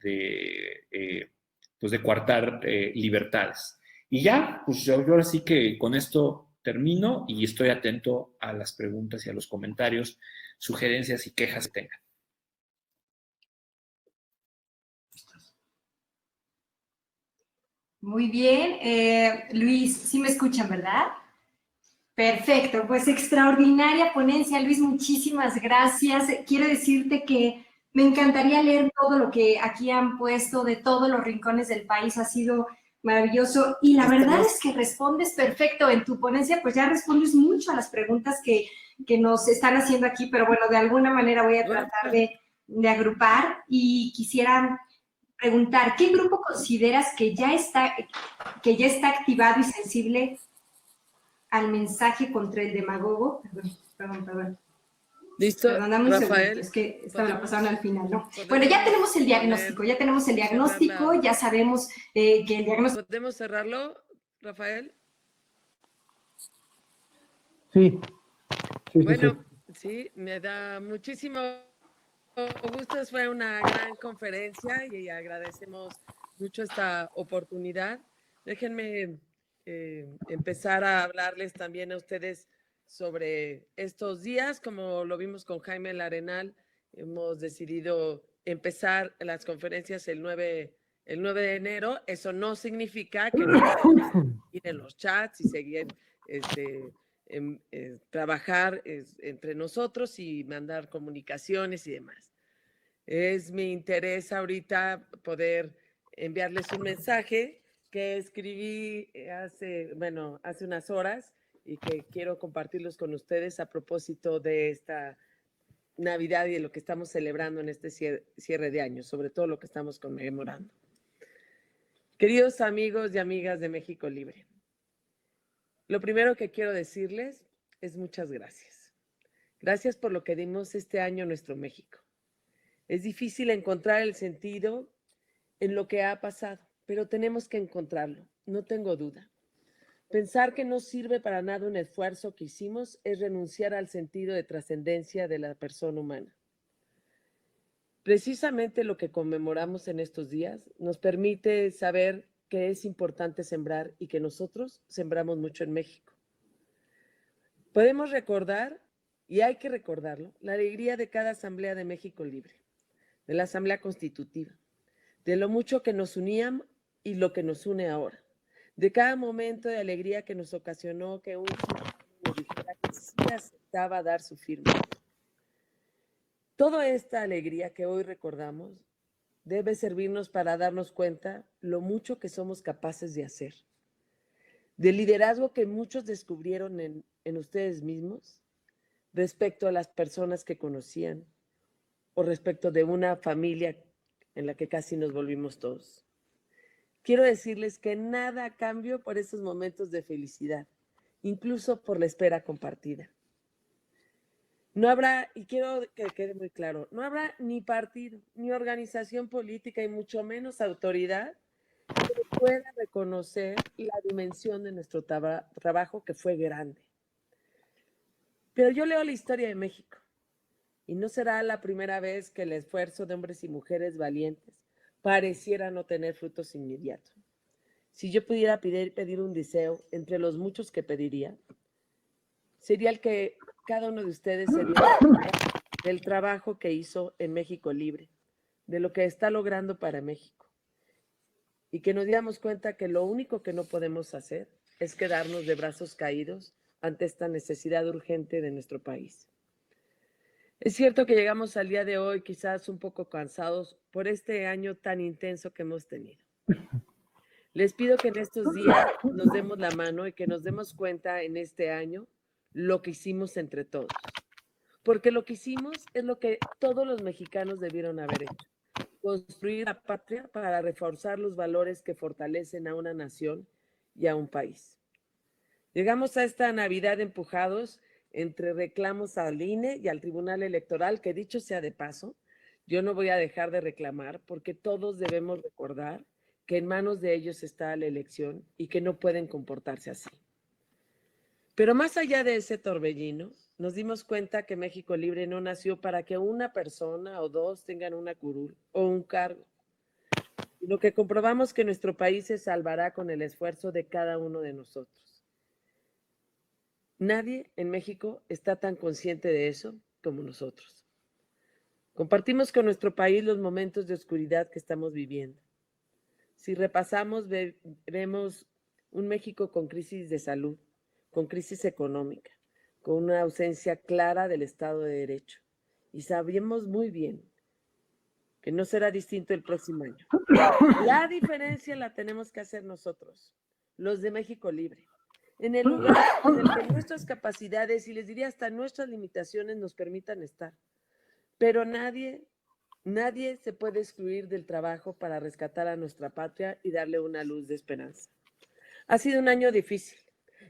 de coartar libertades. Y ya, pues yo ahora sí que con esto termino y estoy atento a las preguntas y a los comentarios, sugerencias y quejas que tengan. Muy bien. Luis, sí me escuchan, ¿verdad? Perfecto, pues extraordinaria ponencia, Luis, muchísimas gracias. Quiero decirte que me encantaría leer todo lo que aquí han puesto de todos los rincones del país, ha sido maravilloso y la verdad es que respondes perfecto en tu ponencia, pues ya respondes mucho a las preguntas que nos están haciendo aquí, pero bueno, de alguna manera voy a tratar de agrupar y quisiera preguntar, ¿qué grupo consideras que ya está activado y sensible al mensaje contra el demagogo? Perdón. ¿Listo, Perdóname un Rafael? segundo, es que esta me la pasaron al final, ¿no? ¿Podemos Bueno, ya tenemos el diagnóstico, ya sabemos que el diagnóstico... ¿Podemos cerrarlo, Rafael? Sí. Bueno, sí, me da muchísimo gusto, fue una gran conferencia y agradecemos mucho esta oportunidad. Déjenme empezar a hablarles también a ustedes sobre estos días. Como lo vimos con Jaime Larenal, hemos decidido empezar las conferencias el 9 de enero. Eso no significa que no podemos ir en los chats y seguir trabajar entre nosotros y mandar comunicaciones y demás. Es mi interés ahorita poder enviarles un mensaje que escribí hace unas horas y que quiero compartirlos con ustedes a propósito de esta Navidad y de lo que estamos celebrando en este cierre de año, sobre todo lo que estamos conmemorando. Queridos amigos y amigas de México Libre, lo primero que quiero decirles es muchas gracias. Gracias por lo que dimos este año a nuestro México. Es difícil encontrar el sentido en lo que ha pasado, pero tenemos que encontrarlo, no tengo duda. Pensar que no sirve para nada un esfuerzo que hicimos es renunciar al sentido de trascendencia de la persona humana. Precisamente lo que conmemoramos en estos días nos permite saber que es importante sembrar y que nosotros sembramos mucho en México. Podemos recordar, y hay que recordarlo, la alegría de cada Asamblea de México Libre, de la Asamblea Constitutiva, de lo mucho que nos unían y lo que nos une ahora, de cada momento de alegría que nos ocasionó que un ciudadano nos dijera que sí aceptaba dar su firma. Toda esta alegría que hoy recordamos debe servirnos para darnos cuenta lo mucho que somos capaces de hacer, del liderazgo que muchos descubrieron en ustedes mismos respecto a las personas que conocían o respecto de una familia en la que casi nos volvimos todos. quiero decirles que nada cambio por esos momentos de felicidad, incluso por la espera compartida. No habrá, y quiero que quede muy claro, no habrá ni partido, ni organización política, y mucho menos autoridad que pueda reconocer la dimensión de nuestro trabajo, que fue grande. Pero yo leo la historia de México, y no será la primera vez que el esfuerzo de hombres y mujeres valientes pareciera no tener frutos inmediatos. Si yo pudiera pedir un deseo entre los muchos que pediría, sería el que cada uno de ustedes se diera cuenta del trabajo que hizo en México Libre, de lo que está logrando para México, y que nos diéramos cuenta que lo único que no podemos hacer es quedarnos de brazos caídos ante esta necesidad urgente de nuestro país. Es cierto que llegamos al día de hoy quizás un poco cansados por este año tan intenso que hemos tenido. Les pido que en estos días nos demos la mano y que nos demos cuenta en este año lo que hicimos entre todos. Porque lo que hicimos es lo que todos los mexicanos debieron haber hecho: construir la patria para reforzar los valores que fortalecen a una nación y a un país. Llegamos a esta Navidad empujados entre reclamos al INE y al Tribunal Electoral, que dicho sea de paso, yo no voy a dejar de reclamar, porque todos debemos recordar que en manos de ellos está la elección y que no pueden comportarse así. Pero más allá de ese torbellino, nos dimos cuenta que México Libre no nació para que una persona o dos tengan una curul o un cargo, sino que comprobamos que nuestro país se salvará con el esfuerzo de cada uno de nosotros. Nadie en México está tan consciente de eso como nosotros. Compartimos con nuestro país los momentos de oscuridad que estamos viviendo. Si repasamos, vemos un México con crisis de salud, con crisis económica, con una ausencia clara del Estado de Derecho. Y sabemos muy bien que no será distinto el próximo año. La diferencia la tenemos que hacer nosotros, los de México Libre, en el lugar en el que nuestras capacidades, y les diría hasta nuestras limitaciones, nos permitan estar. Pero nadie se puede excluir del trabajo para rescatar a nuestra patria y darle una luz de esperanza. Ha sido un año difícil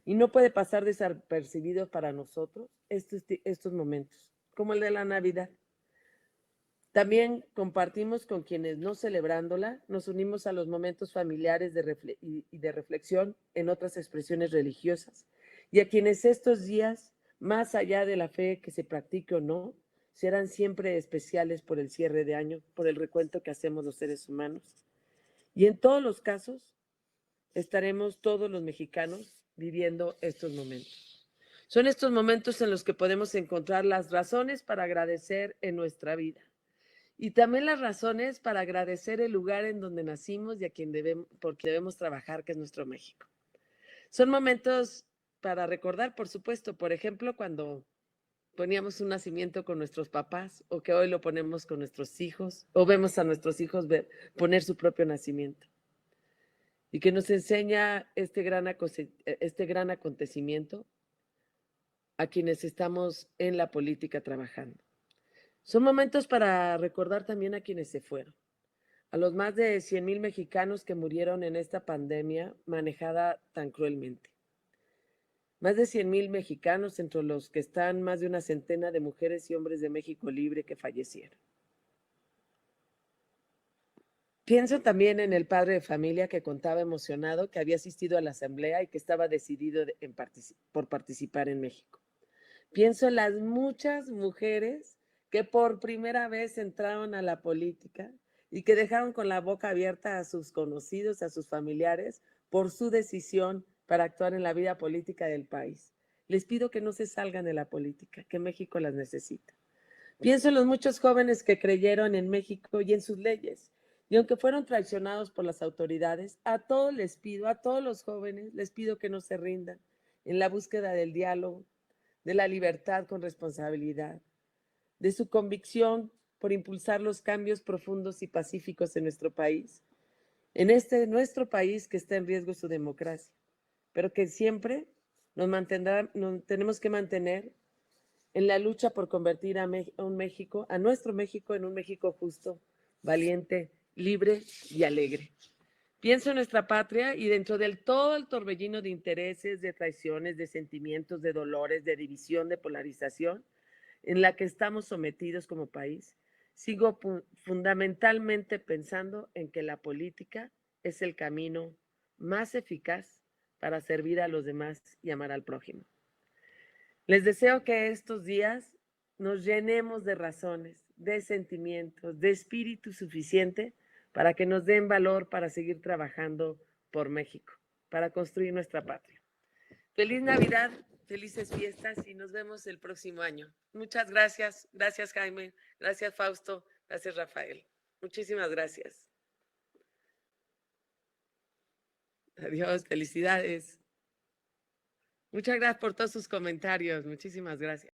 y no puede pasar desapercibido para nosotros estos momentos, como el de la Navidad. También compartimos con quienes, no celebrándola, nos unimos a los momentos familiares y de reflexión en otras expresiones religiosas, y a quienes estos días, más allá de la fe que se practique o no, serán siempre especiales por el cierre de año, por el recuento que hacemos los seres humanos. Y en todos los casos estaremos todos los mexicanos viviendo estos momentos. Son estos momentos en los que podemos encontrar las razones para agradecer en nuestra vida, y también las razones para agradecer el lugar en donde nacimos y a quien porque debemos trabajar, que es nuestro México. Son momentos para recordar, por supuesto, por ejemplo, cuando poníamos un nacimiento con nuestros papás, o que hoy lo ponemos con nuestros hijos, o vemos a nuestros hijos poner su propio nacimiento, y que nos enseña este gran acontecimiento a quienes estamos en la política trabajando. Son momentos para recordar también a quienes se fueron, a los más de 100,000 mexicanos que murieron en esta pandemia manejada tan cruelmente. Más de 100,000 mexicanos, entre los que están más de una centena de mujeres y hombres de México Libre que fallecieron. Pienso también en el padre de familia que contaba emocionado que había asistido a la asamblea y que estaba decidido por participar en México. Pienso en las muchas mujeres que por primera vez entraron a la política y que dejaron con la boca abierta a sus conocidos, a sus familiares, por su decisión para actuar en la vida política del país. Les pido que no se salgan de la política, que México las necesita. Pienso en los muchos jóvenes que creyeron en México y en sus leyes, y aunque fueron traicionados por las autoridades, a todos los jóvenes les pido que no se rindan en la búsqueda del diálogo, de la libertad con responsabilidad, de su convicción por impulsar los cambios profundos y pacíficos en nuestro país, nuestro país que está en riesgo su democracia, pero que siempre nos tenemos que mantener en la lucha por convertir a nuestro México en un México justo, valiente, libre y alegre. Pienso en nuestra patria y dentro del todo el torbellino de intereses, de traiciones, de sentimientos, de dolores, de división, de polarización en la que estamos sometidos como país, sigo fundamentalmente pensando en que la política es el camino más eficaz para servir a los demás y amar al prójimo. Les deseo que estos días nos llenemos de razones, de sentimientos, de espíritu suficiente para que nos den valor para seguir trabajando por México, para construir nuestra patria. Feliz Navidad, felices fiestas y nos vemos el próximo año. Muchas gracias. Gracias, Jaime. Gracias, Fausto. Gracias, Rafael. Muchísimas gracias. Adiós, felicidades. Muchas gracias por todos sus comentarios. Muchísimas gracias.